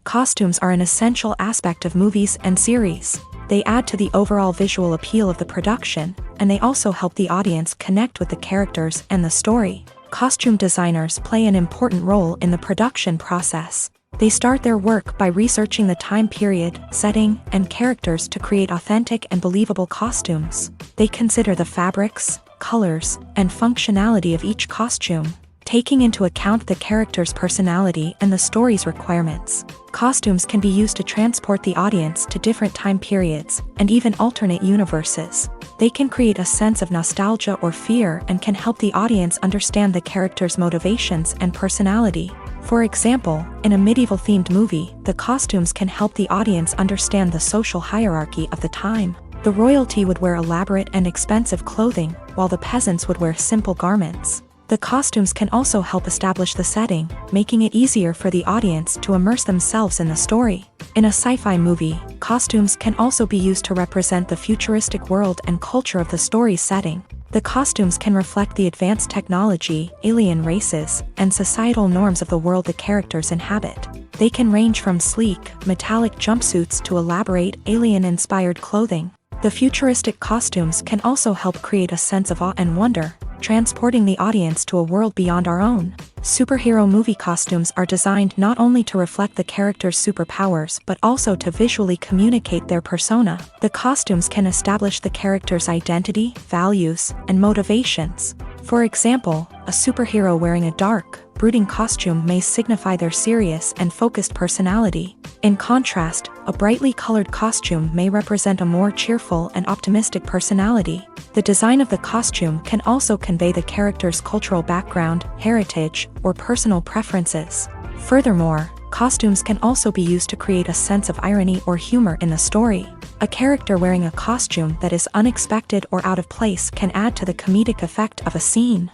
Costumes are an essential aspect of movies and series. They add to the overall visual appeal of the production, and they also help the audience connect with the characters and the story. Costume designers play an important role in the production process. They start their work by researching the time period, setting, and characters to create authentic and believable costumes. They consider the fabrics, colors, and functionality of each costume, taking into account the character's personality and the story's requirements. Costumes can be used to transport the audience to different time periods and even alternate universes. They can create a sense of nostalgia or fear and can help the audience understand the character's motivations and personality. For example, in a medieval-themed movie, the costumes can help the audience understand the social hierarchy of the time. The royalty would wear elaborate and expensive clothing, while the peasants would wear simple garments. The costumes can also help establish the setting, making it easier for the audience to immerse themselves in the story. In a sci-fi movie, costumes can also be used to represent the futuristic world and culture of the story's setting. The costumes can reflect the advanced technology, alien races, and societal norms of the world the characters inhabit. They can range from sleek, metallic jumpsuits to elaborate, alien-inspired clothing. The futuristic costumes can also help create a sense of awe and wonder, transporting the audience to a world beyond our own. Superhero movie costumes are designed not only to reflect the character's superpowers but also to visually communicate their persona. The costumes can establish the character's identity, values, and motivations. For example, a superhero wearing a dark, brooding costume may signify their serious and focused personality. In contrast, a brightly colored costume may represent a more cheerful and optimistic personality. The design of the costume can also convey the character's cultural background, heritage, or personal preferences. Furthermore, costumes can also be used to create a sense of irony or humor in the story. A character wearing a costume that is unexpected or out of place can add to the comedic effect of a scene.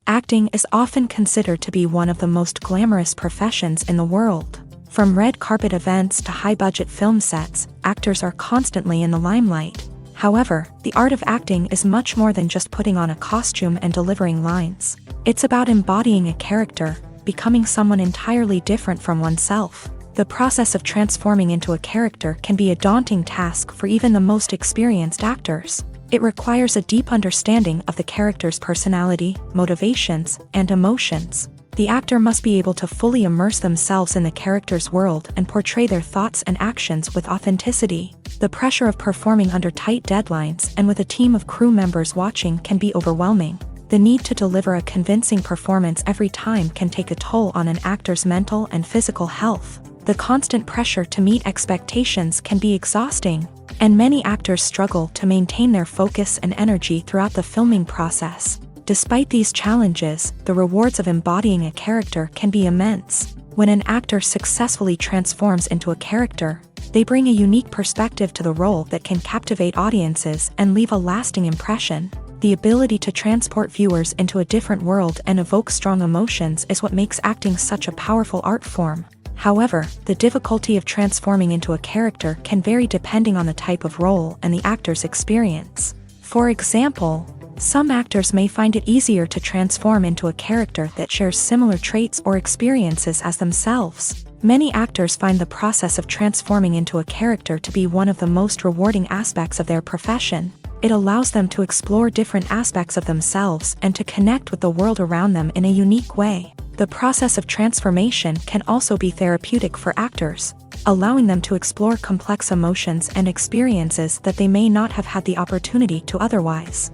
Acting is often considered to be one of the most glamorous professions in the world. From red carpet events to high-budget film sets, actors are constantly in the limelight. However, the art of acting is much more than just putting on a costume and delivering lines. It's about embodying a character, becoming someone entirely different from oneself. The process of transforming into a character can be a daunting task for even the most experienced actors. It requires a deep understanding of the character's personality, motivations, and emotions. The actor must be able to fully immerse themselves in the character's world and portray their thoughts and actions with authenticity. The pressure of performing under tight deadlines and with a team of crew members watching can be overwhelming. The need to deliver a convincing performance every time can take a toll on an actor's mental and physical health. The constant pressure to meet expectations can be exhausting, and many actors struggle to maintain their focus and energy throughout the filming process. Despite these challenges, the rewards of embodying a character can be immense. When an actor successfully transforms into a character, they bring a unique perspective to the role that can captivate audiences and leave a lasting impression. The ability to transport viewers into a different world and evoke strong emotions is what makes acting such a powerful art form. However, the difficulty of transforming into a character can vary depending on the type of role and the actor's experience. For example, some actors may find it easier to transform into a character that shares similar traits or experiences as themselves. Many actors find the process of transforming into a character to be one of the most rewarding aspects of their profession. It allows them to explore different aspects of themselves and to connect with the world around them in a unique way. The process of transformation can also be therapeutic for actors, allowing them to explore complex emotions and experiences that they may not have had the opportunity to otherwise.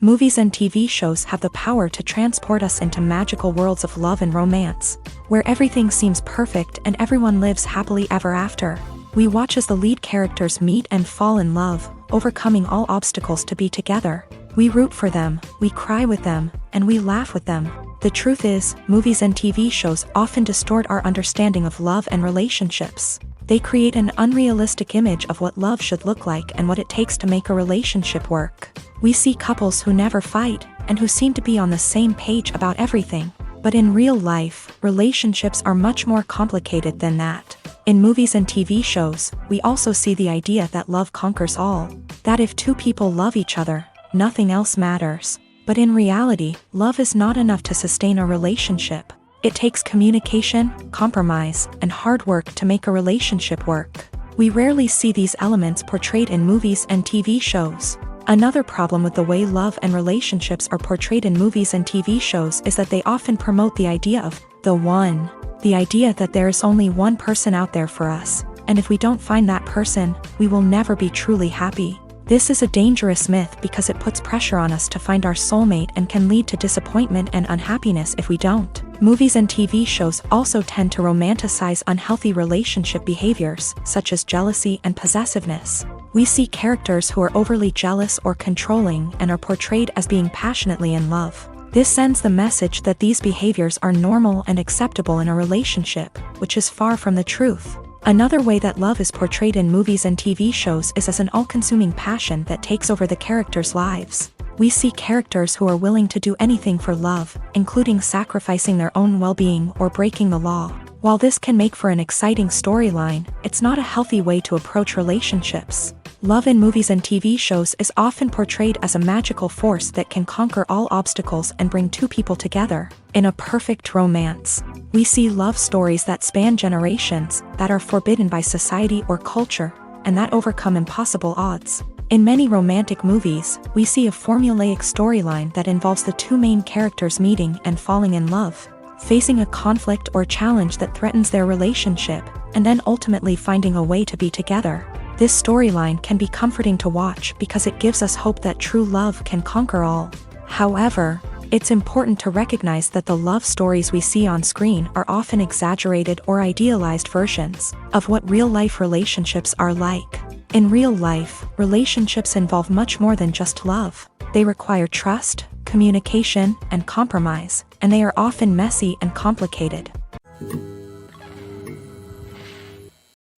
Movies and TV shows have the power to transport us into magical worlds of love and romance, where everything seems perfect and everyone lives happily ever after. We watch as the lead characters meet and fall in love, overcoming all obstacles to be together. We root for them, we cry with them, and we laugh with them. The truth is, movies and TV shows often distort our understanding of love and relationships. They create an unrealistic image of what love should look like and what it takes to make a relationship work. We see couples who never fight, and who seem to be on the same page about everything. But in real life, relationships are much more complicated than that. In movies and TV shows, we also see the idea that love conquers all. That if two people love each other, nothing else matters. But in reality, love is not enough to sustain a relationship. It takes communication, compromise, and hard work to make a relationship work. We rarely see these elements portrayed in movies and TV shows. Another problem with the way love and relationships are portrayed in movies and TV shows is that they often promote the idea of the one. The idea that there is only one person out there for us, and if we don't find that person, we will never be truly happy. This is a dangerous myth because it puts pressure on us to find our soulmate and can lead to disappointment and unhappiness if we don't. Movies and TV shows also tend to romanticize unhealthy relationship behaviors, such as jealousy and possessiveness. We see characters who are overly jealous or controlling and are portrayed as being passionately in love. This sends the message that these behaviors are normal and acceptable in a relationship, which is far from the truth. Another way that love is portrayed in movies and TV shows is as an all-consuming passion that takes over the characters' lives. We see characters who are willing to do anything for love, including sacrificing their own well-being or breaking the law. While this can make for an exciting storyline, it's not a healthy way to approach relationships. Love in movies and TV shows is often portrayed as a magical force that can conquer all obstacles and bring two people together in a perfect romance. We see love stories that span generations, that are forbidden by society or culture, and that overcome impossible odds. In many romantic movies, we see a formulaic storyline that involves the two main characters meeting and falling in love, facing a conflict or challenge that threatens their relationship, and then ultimately finding a way to be together. This storyline can be comforting to watch because it gives us hope that true love can conquer all. However, it's important to recognize that the love stories we see on screen are often exaggerated or idealized versions of what real-life relationships are like. In real life, relationships involve much more than just love. They require trust, communication, and compromise, and they are often messy and complicated.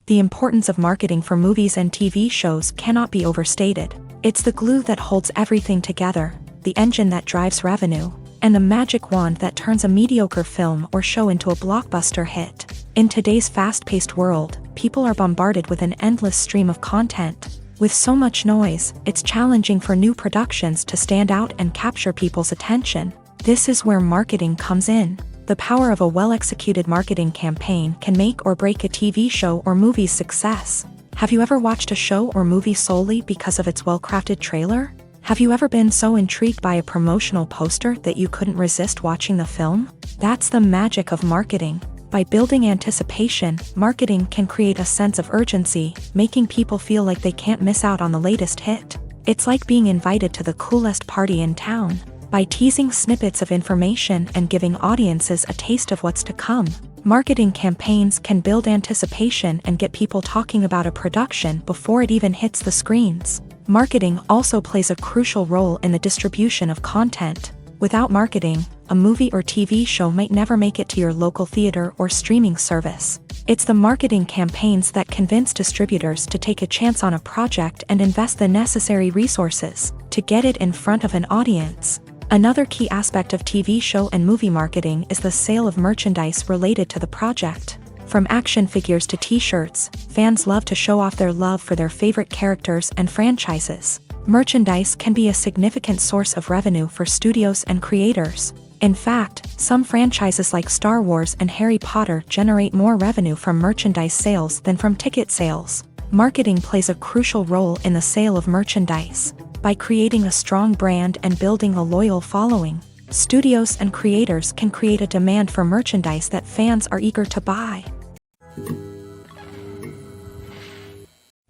The importance of marketing for movies and TV shows cannot be overstated. It's the glue that holds everything together, the engine that drives revenue, and the magic wand that turns a mediocre film or show into a blockbuster hit. In today's fast-paced world, people are bombarded with an endless stream of content. With so much noise, it's challenging for new productions to stand out and capture people's attention. This is where marketing comes in. The power of a well-executed marketing campaign can make or break a TV show or movie's success. Have you ever watched a show or movie solely because of its well-crafted trailer? Have you ever been so intrigued by a promotional poster that you couldn't resist watching the film? That's the magic of marketing. By building anticipation, marketing can create a sense of urgency, making people feel like they can't miss out on the latest hit. It's like being invited to the coolest party in town. By teasing snippets of information and giving audiences a taste of what's to come, marketing campaigns can build anticipation and get people talking about a production before it even hits the screens. Marketing also plays a crucial role in the distribution of content. Without marketing, a movie or TV show might never make it to your local theater or streaming service. It's the marketing campaigns that convince distributors to take a chance on a project and invest the necessary resources to get it in front of an audience. Another key aspect of TV show and movie marketing is the sale of merchandise related to the project. From action figures to t-shirts, fans love to show off their love for their favorite characters and franchises. Merchandise can be a significant source of revenue for studios and creators. In fact, some franchises like Star Wars and Harry Potter generate more revenue from merchandise sales than from ticket sales. Marketing plays a crucial role in the sale of merchandise. By creating a strong brand and building a loyal following, studios and creators can create a demand for merchandise that fans are eager to buy.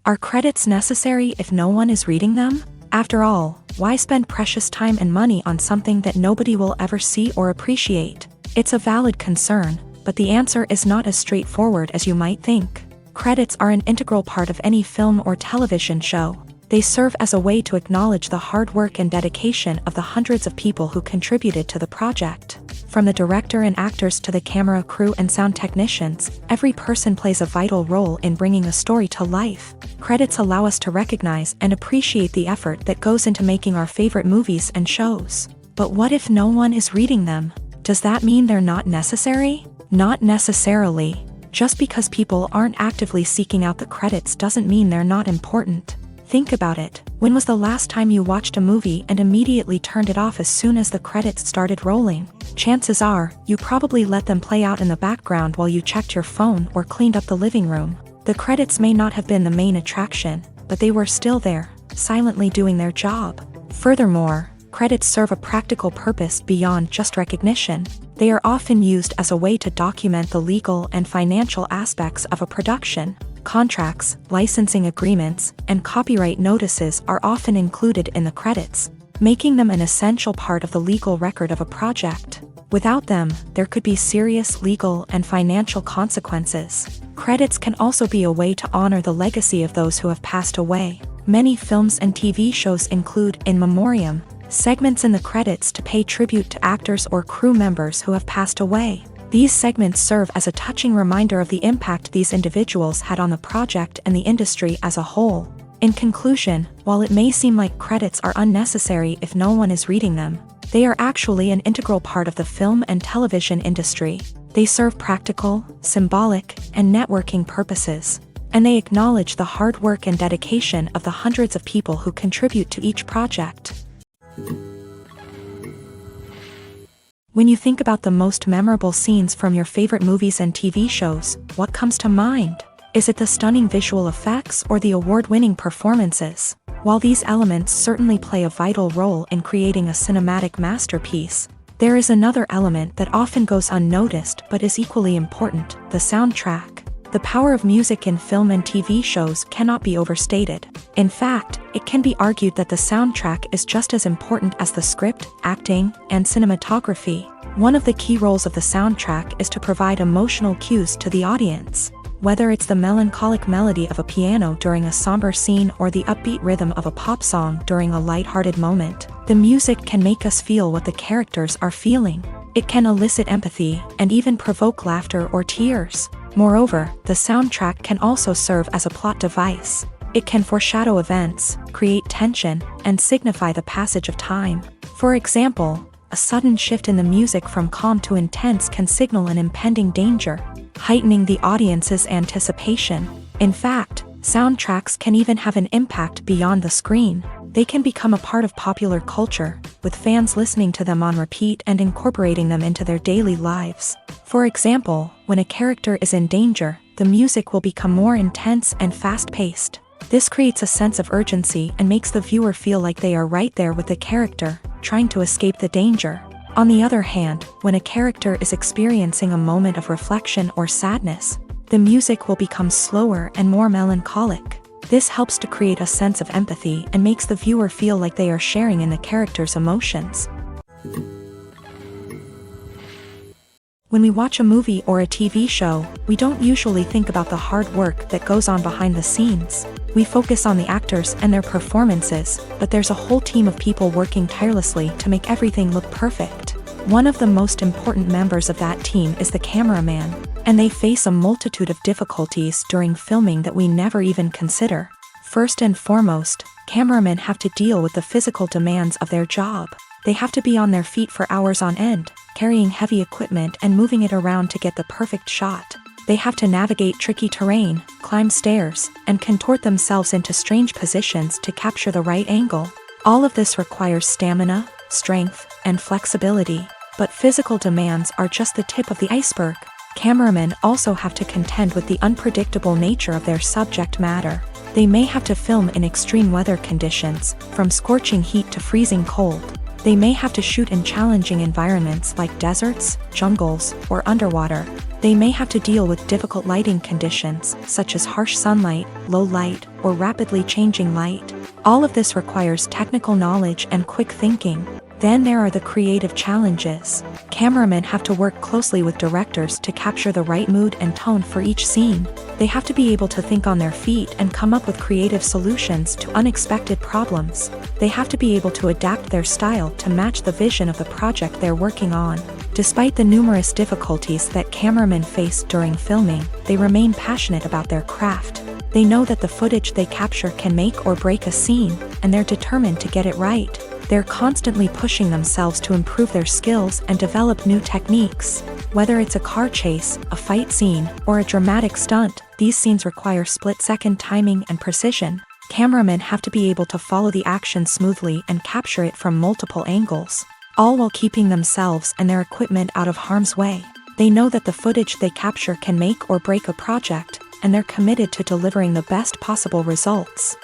Are credits necessary if no one is reading them? After all, why spend precious time and money on something that nobody will ever see or appreciate? It's a valid concern, but the answer is not as straightforward as you might think. Credits are an integral part of any film or television show. They serve as a way to acknowledge the hard work and dedication of the hundreds of people who contributed to the project. From the director and actors to the camera crew and sound technicians, every person plays a vital role in bringing a story to life. Credits allow us to recognize and appreciate the effort that goes into making our favorite movies and shows. But what if no one is reading them? Does that mean they're not necessary? Not necessarily. Just because people aren't actively seeking out the credits doesn't mean they're not important. Think about it. When was the last time you watched a movie and immediately turned it off as soon as the credits started rolling? Chances are, you probably let them play out in the background while you checked your phone or cleaned up the living room. The credits may not have been the main attraction, but they were still there, silently doing their job. Furthermore, credits serve a practical purpose beyond just recognition. They are often used as a way to document the legal and financial aspects of a production. Contracts, licensing agreements, and copyright notices are often included in the credits, making them an essential part of the legal record of a project. Without them, there could be serious legal and financial consequences. Credits can also be a way to honor the legacy of those who have passed away. Many films and TV shows include in memoriam segments in the credits to pay tribute to actors or crew members who have passed away. These segments serve as a touching reminder of the impact these individuals had on the project and the industry as a whole. In conclusion, while it may seem like credits are unnecessary if no one is reading them, they are actually an integral part of the film and television industry. They serve practical, symbolic, and networking purposes, and they acknowledge the hard work and dedication of the hundreds of people who contribute to each project. When you think about the most memorable scenes from your favorite movies and TV shows, what comes to mind? Is it the stunning visual effects or the award-winning performances? While these elements certainly play a vital role in creating a cinematic masterpiece, there is another element that often goes unnoticed but is equally important: the soundtrack. The power of music in film and TV shows cannot be overstated. In fact, it can be argued that the soundtrack is just as important as the script, acting, and cinematography. One of the key roles of the soundtrack is to provide emotional cues to the audience. Whether it's the melancholic melody of a piano during a somber scene or the upbeat rhythm of a pop song during a lighthearted moment, the music can make us feel what the characters are feeling. It can elicit empathy and even provoke laughter or tears. Moreover, the soundtrack can also serve as a plot device. It can foreshadow events, create tension, and signify the passage of time. For example, a sudden shift in the music from calm to intense can signal an impending danger, heightening the audience's anticipation. In fact, soundtracks can even have an impact beyond the screen. They can become a part of popular culture, with fans listening to them on repeat and incorporating them into their daily lives. For example, when a character is in danger, the music will become more intense and fast-paced. This creates a sense of urgency and makes the viewer feel like they are right there with the character, trying to escape the danger. On the other hand, when a character is experiencing a moment of reflection or sadness, the music will become slower and more melancholic. This helps to create a sense of empathy and makes the viewer feel like they are sharing in the character's emotions. When we watch a movie or a TV show, we don't usually think about the hard work that goes on behind the scenes. We focus on the actors and their performances, but there's a whole team of people working tirelessly to make everything look perfect. One of the most important members of that team is the cameraman, and they face a multitude of difficulties during filming that we never even consider. First and foremost, cameramen have to deal with the physical demands of their job. They have to be on their feet for hours on end, carrying heavy equipment and moving it around to get the perfect shot. They have to navigate tricky terrain, climb stairs, and contort themselves into strange positions to capture the right angle. All of this requires stamina, strength, and flexibility. But physical demands are just the tip of the iceberg. Cameramen also have to contend with the unpredictable nature of their subject matter. They may have to film in extreme weather conditions, from scorching heat to freezing cold. They may have to shoot in challenging environments like deserts, jungles, or underwater. They may have to deal with difficult lighting conditions, such as harsh sunlight, low light, or rapidly changing light. All of this requires technical knowledge and quick thinking. Then there are the creative challenges. Cameramen have to work closely with directors to capture the right mood and tone for each scene. They have to be able to think on their feet and come up with creative solutions to unexpected problems. They have to be able to adapt their style to match the vision of the project they're working on. Despite the numerous difficulties that cameramen face during filming, they remain passionate about their craft. They know that the footage they capture can make or break a scene, and they're determined to get it right. They're constantly pushing themselves to improve their skills and develop new techniques. Whether it's a car chase, a fight scene, or a dramatic stunt, these scenes require split-second timing and precision. Cameramen have to be able to follow the action smoothly and capture it from multiple angles, all while keeping themselves and their equipment out of harm's way. They know that the footage they capture can make or break a project, and they're committed to delivering the best possible results.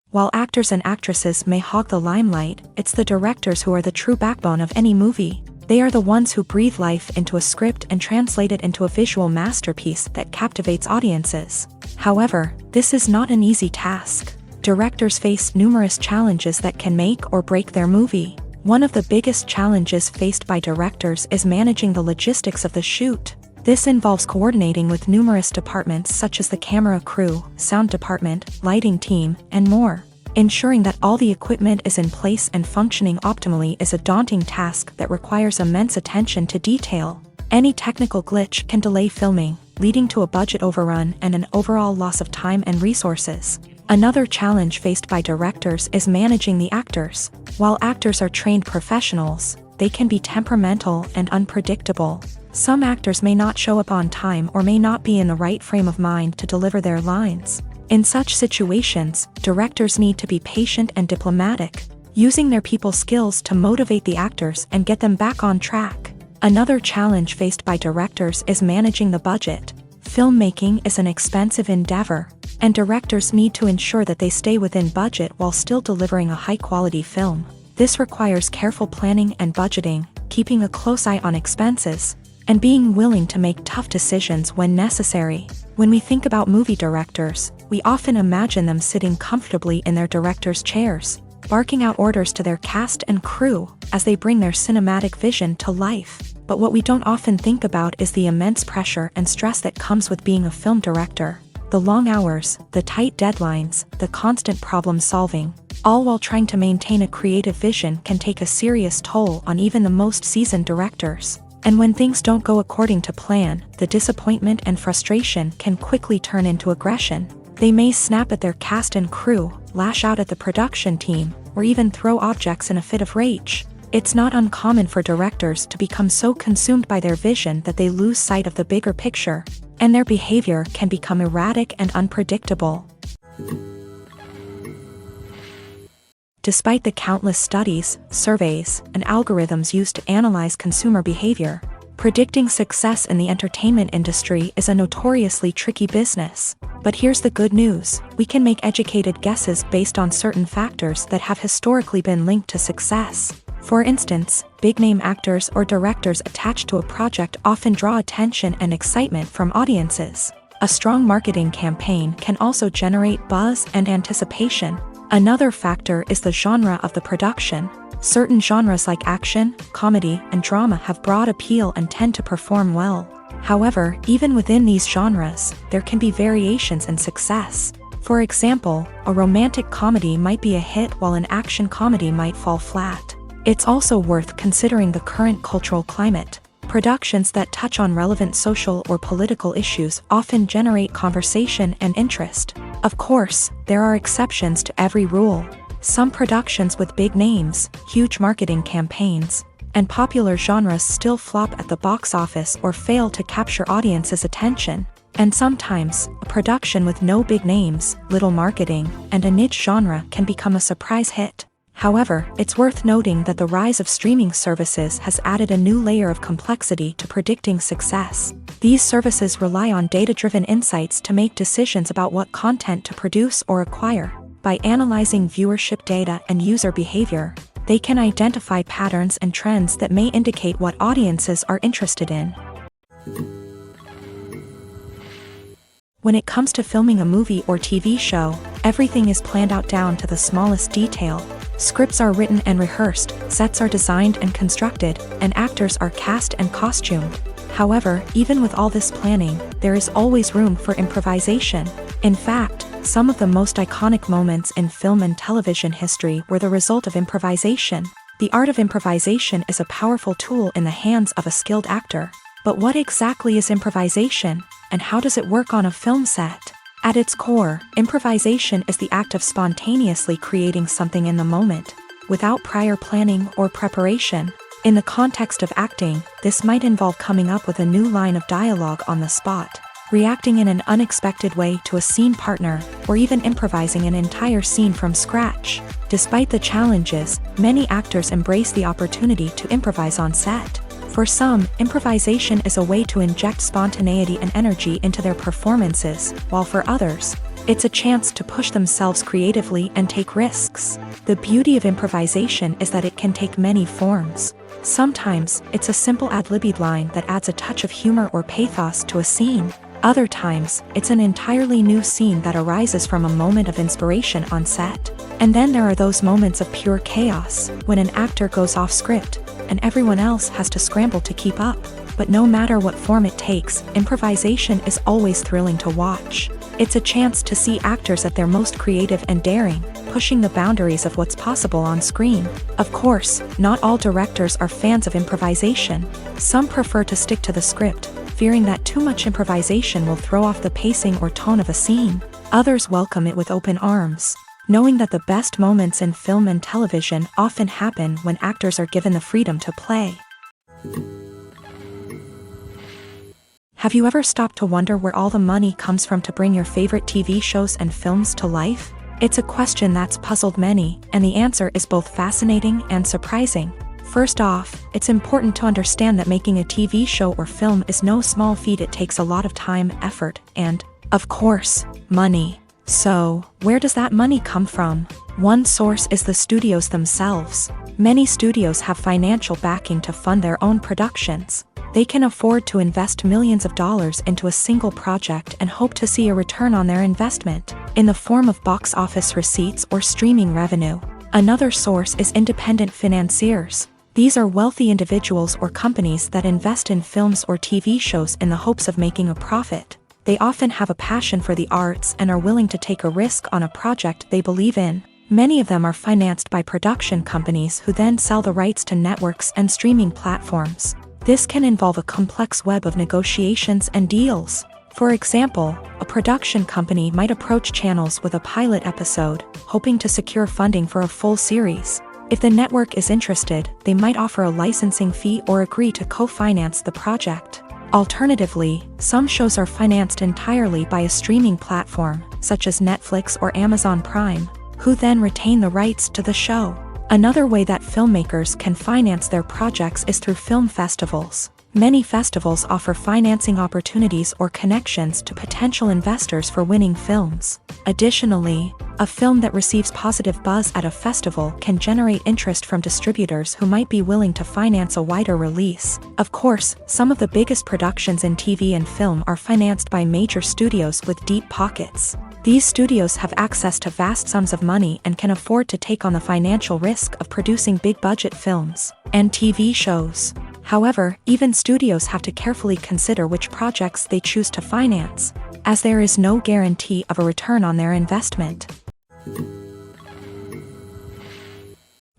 While actors and actresses may hog the limelight, it's the directors who are the true backbone of any movie. They are the ones who breathe life into a script and translate it into a visual masterpiece that captivates audiences. However, this is not an easy task. Directors face numerous challenges that can make or break their movie. One of the biggest challenges faced by directors is managing the logistics of the shoot. This involves coordinating with numerous departments such as the camera crew, sound department, lighting team, and more. Ensuring that all the equipment is in place and functioning optimally is a daunting task that requires immense attention to detail. Any technical glitch can delay filming, leading to a budget overrun and an overall loss of time and resources. Another challenge faced by directors is managing the actors. While actors are trained professionals, they can be temperamental and unpredictable. Some actors may not show up on time or may not be in the right frame of mind to deliver their lines. In such situations, directors need to be patient and diplomatic, using their people skills to motivate the actors and get them back on track. Another challenge faced by directors is managing the budget. Filmmaking is an expensive endeavor, and directors need to ensure that they stay within budget while still delivering a high-quality film. This requires careful planning and budgeting, keeping a close eye on expenses, and being willing to make tough decisions when necessary. When we think about movie directors, we often imagine them sitting comfortably in their director's chairs, barking out orders to their cast and crew as they bring their cinematic vision to life. But what we don't often think about is the immense pressure and stress that comes with being a film director. The long hours, the tight deadlines, the constant problem solving, all while trying to maintain a creative vision can take a serious toll on even the most seasoned directors. And when things don't go according to plan, the disappointment and frustration can quickly turn into aggression. They may snap at their cast and crew, lash out at the production team, or even throw objects in a fit of rage. It's not uncommon for directors to become so consumed by their vision that they lose sight of the bigger picture, and their behavior can become erratic and unpredictable. Despite the countless studies, surveys, and algorithms used to analyze consumer behavior, predicting success in the entertainment industry is a notoriously tricky business. But here's the good news: we can make educated guesses based on certain factors that have historically been linked to success. For instance, big-name actors or directors attached to a project often draw attention and excitement from audiences. A strong marketing campaign can also generate buzz and anticipation. Another factor is the genre of the production. Certain genres like action, comedy, and drama have broad appeal and tend to perform well. However, even within these genres, there can be variations in success. For example, a romantic comedy might be a hit while an action comedy might fall flat. It's also worth considering the current cultural climate. Productions that touch on relevant social or political issues often generate conversation and interest. Of course, there are exceptions to every rule. Some productions with big names, huge marketing campaigns, and popular genres still flop at the box office or fail to capture audiences' attention. And sometimes, a production with no big names, little marketing, and a niche genre can become a surprise hit. However, it's worth noting that the rise of streaming services has added a new layer of complexity to predicting success. These services rely on data-driven insights to make decisions about what content to produce or acquire. By analyzing viewership data and user behavior, they can identify patterns and trends that may indicate what audiences are interested in. When it comes to filming a movie or TV show, everything is planned out down to the smallest detail. Scripts are written and rehearsed, sets are designed and constructed, and actors are cast and costumed. However, even with all this planning, there is always room for improvisation. In fact, some of the most iconic moments in film and television history were the result of improvisation. The art of improvisation is a powerful tool in the hands of a skilled actor. But what exactly is improvisation, and how does it work on a film set? At its core, improvisation is the act of spontaneously creating something in the moment, without prior planning or preparation. In the context of acting, this might involve coming up with a new line of dialogue on the spot, reacting in an unexpected way to a scene partner, or even improvising an entire scene from scratch. Despite the challenges, many actors embrace the opportunity to improvise on set. For some, improvisation is a way to inject spontaneity and energy into their performances, while for others, it's a chance to push themselves creatively and take risks. The beauty of improvisation is that it can take many forms. Sometimes, it's a simple ad-libbed line that adds a touch of humor or pathos to a scene. Other times, it's an entirely new scene that arises from a moment of inspiration on set. And then there are those moments of pure chaos, when an actor goes off script, and everyone else has to scramble to keep up. But no matter what form it takes, improvisation is always thrilling to watch. It's a chance to see actors at their most creative and daring, pushing the boundaries of what's possible on screen. Of course, not all directors are fans of improvisation. Some prefer to stick to the script, fearing that too much improvisation will throw off the pacing or tone of a scene. Others welcome it with open arms, knowing that the best moments in film and television often happen when actors are given the freedom to play. Have you ever stopped to wonder where all the money comes from to bring your favorite TV shows and films to life? It's a question that's puzzled many, and the answer is both fascinating and surprising. First off, it's important to understand that making a TV show or film is no small feat. It takes a lot of time, effort, and, of course, money. So, where does that money come from? One source is the studios themselves. Many studios have financial backing to fund their own productions. They can afford to invest millions of dollars into a single project and hope to see a return on their investment, in the form of box office receipts or streaming revenue. Another source is independent financiers. These are wealthy individuals or companies that invest in films or TV shows in the hopes of making a profit. They often have a passion for the arts and are willing to take a risk on a project they believe in. Many of them are financed by production companies who then sell the rights to networks and streaming platforms. This can involve a complex web of negotiations and deals. For example, a production company might approach channels with a pilot episode, hoping to secure funding for a full series. If the network is interested, they might offer a licensing fee or agree to co-finance the project. Alternatively, some shows are financed entirely by a streaming platform, such as Netflix or Amazon Prime, who then retain the rights to the show. Another way that filmmakers can finance their projects is through film festivals. Many festivals offer financing opportunities or connections to potential investors for winning films. Additionally, a film that receives positive buzz at a festival can generate interest from distributors who might be willing to finance a wider release. Of course, some of the biggest productions in TV and film are financed by major studios with deep pockets. These studios have access to vast sums of money and can afford to take on the financial risk of producing big-budget films and TV shows. However, even studios have to carefully consider which projects they choose to finance, as there is no guarantee of a return on their investment.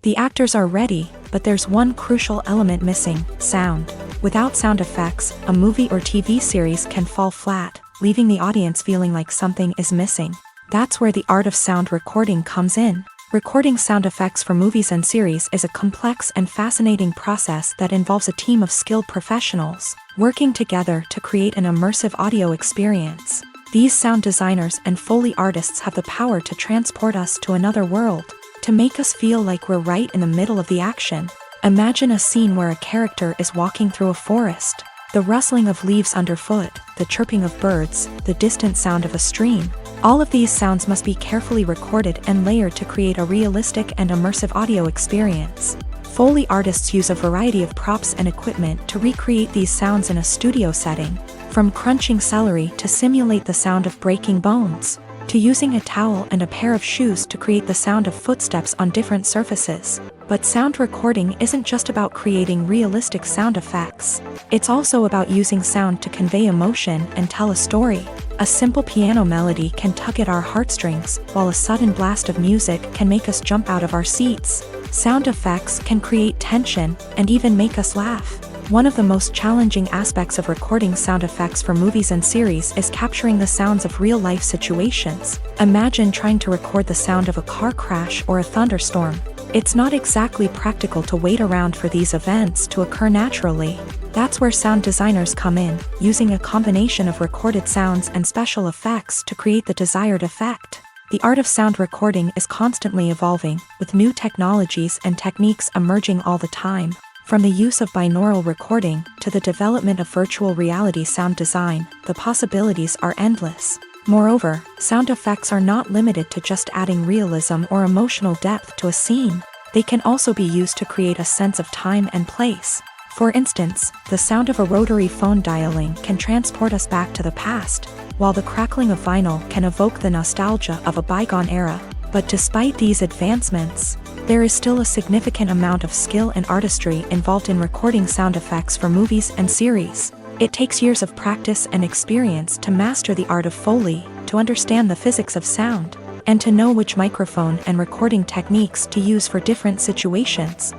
The actors are ready, but there's one crucial element missing: sound. Without sound effects, a movie or TV series can fall flat, leaving the audience feeling like something is missing. That's where the art of sound recording comes in. Recording sound effects for movies and series is a complex and fascinating process that involves a team of skilled professionals working together to create an immersive audio experience. These sound designers and Foley artists have the power to transport us to another world, to make us feel like we're right in the middle of the action. Imagine a scene where a character is walking through a forest. The rustling of leaves underfoot, the chirping of birds, the distant sound of a stream. All of these sounds must be carefully recorded and layered to create a realistic and immersive audio experience. Foley artists use a variety of props and equipment to recreate these sounds in a studio setting, from crunching celery to simulate the sound of breaking bones, to using a towel and a pair of shoes to create the sound of footsteps on different surfaces. But sound recording isn't just about creating realistic sound effects. It's also about using sound to convey emotion and tell a story. A simple piano melody can tug at our heartstrings, while a sudden blast of music can make us jump out of our seats. Sound effects can create tension and even make us laugh. One of the most challenging aspects of recording sound effects for movies and series is capturing the sounds of real-life situations. Imagine trying to record the sound of a car crash or a thunderstorm. It's not exactly practical to wait around for these events to occur naturally. That's where sound designers come in, using a combination of recorded sounds and special effects to create the desired effect. The art of sound recording is constantly evolving, with new technologies and techniques emerging all the time. From the use of binaural recording to the development of virtual reality sound design, the possibilities are endless. Moreover, sound effects are not limited to just adding realism or emotional depth to a scene. They can also be used to create a sense of time and place. For instance, the sound of a rotary phone dialing can transport us back to the past, while the crackling of vinyl can evoke the nostalgia of a bygone era. But despite these advancements, there is still a significant amount of skill and artistry involved in recording sound effects for movies and series. It takes years of practice and experience to master the art of Foley, to understand the physics of sound, and to know which microphone and recording techniques to use for different situations.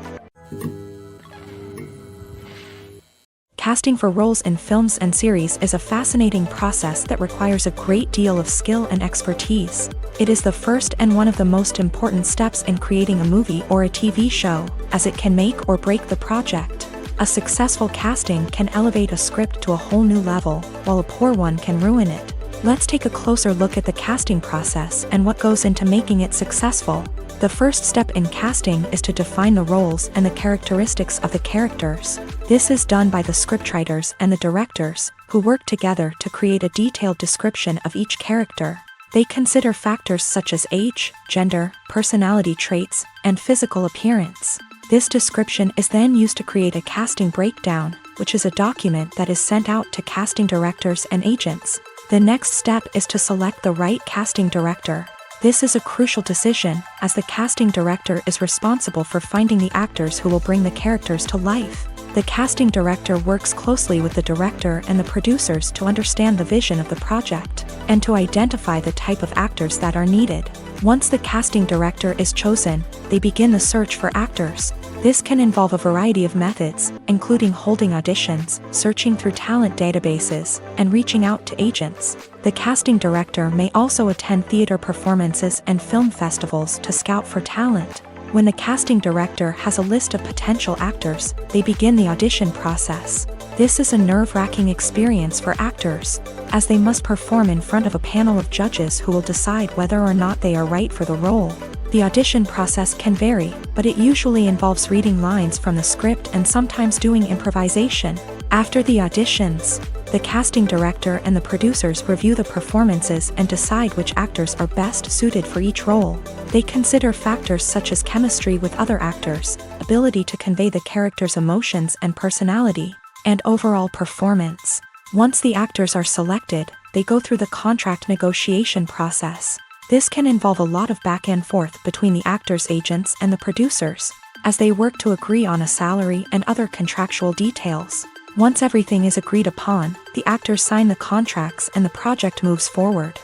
Casting for roles in films and series is a fascinating process that requires a great deal of skill and expertise. It is the first and one of the most important steps in creating a movie or a TV show, as it can make or break the project. A successful casting can elevate a script to a whole new level, while a poor one can ruin it. Let's take a closer look at the casting process and what goes into making it successful. The first step in casting is to define the roles and the characteristics of the characters. This is done by the scriptwriters and the directors, who work together to create a detailed description of each character. They consider factors such as age, gender, personality traits, and physical appearance. This description is then used to create a casting breakdown, which is a document that is sent out to casting directors and agents. The next step is to select the right casting director. This is a crucial decision, as the casting director is responsible for finding the actors who will bring the characters to life. The casting director works closely with the director and the producers to understand the vision of the project, and to identify the type of actors that are needed. Once the casting director is chosen, they begin the search for actors. This can involve a variety of methods, including holding auditions, searching through talent databases, and reaching out to agents. The casting director may also attend theater performances and film festivals to scout for talent. When the casting director has a list of potential actors, they begin the audition process. This is a nerve-wracking experience for actors, as they must perform in front of a panel of judges who will decide whether or not they are right for the role. The audition process can vary, but it usually involves reading lines from the script and sometimes doing improvisation. After the auditions, the casting director and the producers review the performances and decide which actors are best suited for each role. They consider factors such as chemistry with other actors, ability to convey the character's emotions and personality, and overall performance. Once the actors are selected, they go through the contract negotiation process. This can involve a lot of back and forth between the actors' agents and the producers, as they work to agree on a salary and other contractual details. Once everything is agreed upon, the actors sign the contracts and the project moves forward.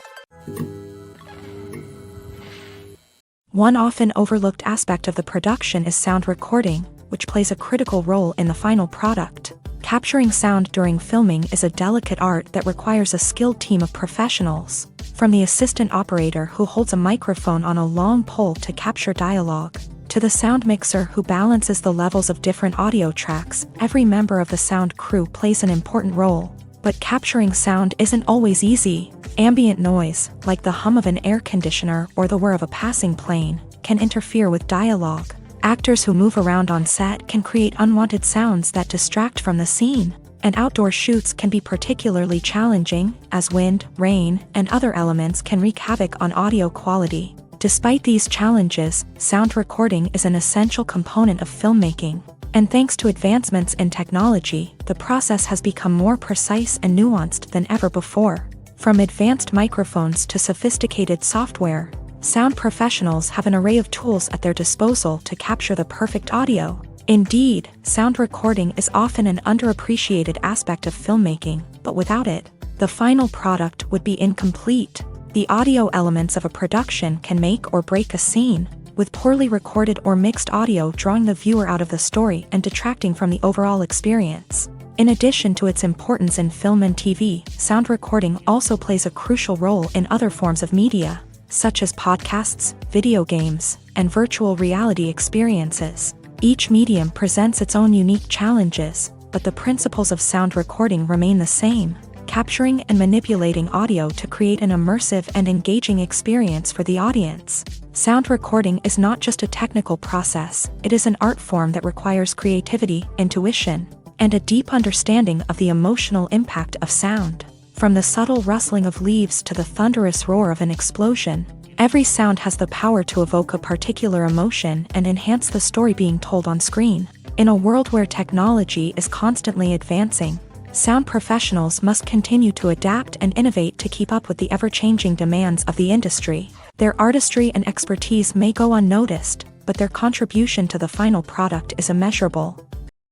One often overlooked aspect of the production is sound recording, which plays a critical role in the final product. Capturing sound during filming is a delicate art that requires a skilled team of professionals. From the assistant operator who holds a microphone on a long pole to capture dialogue, to the sound mixer who balances the levels of different audio tracks, every member of the sound crew plays an important role. But capturing sound isn't always easy. Ambient noise, like the hum of an air conditioner or the whir of a passing plane, can interfere with dialogue. Actors who move around on set can create unwanted sounds that distract from the scene. And outdoor shoots can be particularly challenging, as wind, rain, and other elements can wreak havoc on audio quality. Despite these challenges, sound recording is an essential component of filmmaking. And thanks to advancements in technology, the process has become more precise and nuanced than ever before. From advanced microphones to sophisticated software, sound professionals have an array of tools at their disposal to capture the perfect audio. Indeed, sound recording is often an underappreciated aspect of filmmaking, but without it, the final product would be incomplete. The audio elements of a production can make or break a scene. with poorly recorded or mixed audio drawing the viewer out of the story and detracting from the overall experience. In addition to its importance in film and TV, sound recording also plays a crucial role in other forms of media, such as podcasts, video games, and virtual reality experiences. Each medium presents its own unique challenges, but the principles of sound recording remain the same, capturing and manipulating audio to create an immersive and engaging experience for the audience. Sound recording is not just a technical process, it is an art form that requires creativity, intuition, and a deep understanding of the emotional impact of sound. From the subtle rustling of leaves to the thunderous roar of an explosion, every sound has the power to evoke a particular emotion and enhance the story being told on screen. In a world where technology is constantly advancing, sound professionals must continue to adapt and innovate to keep up with the ever-changing demands of the industry. Their artistry and expertise may go unnoticed, but their contribution to the final product is immeasurable.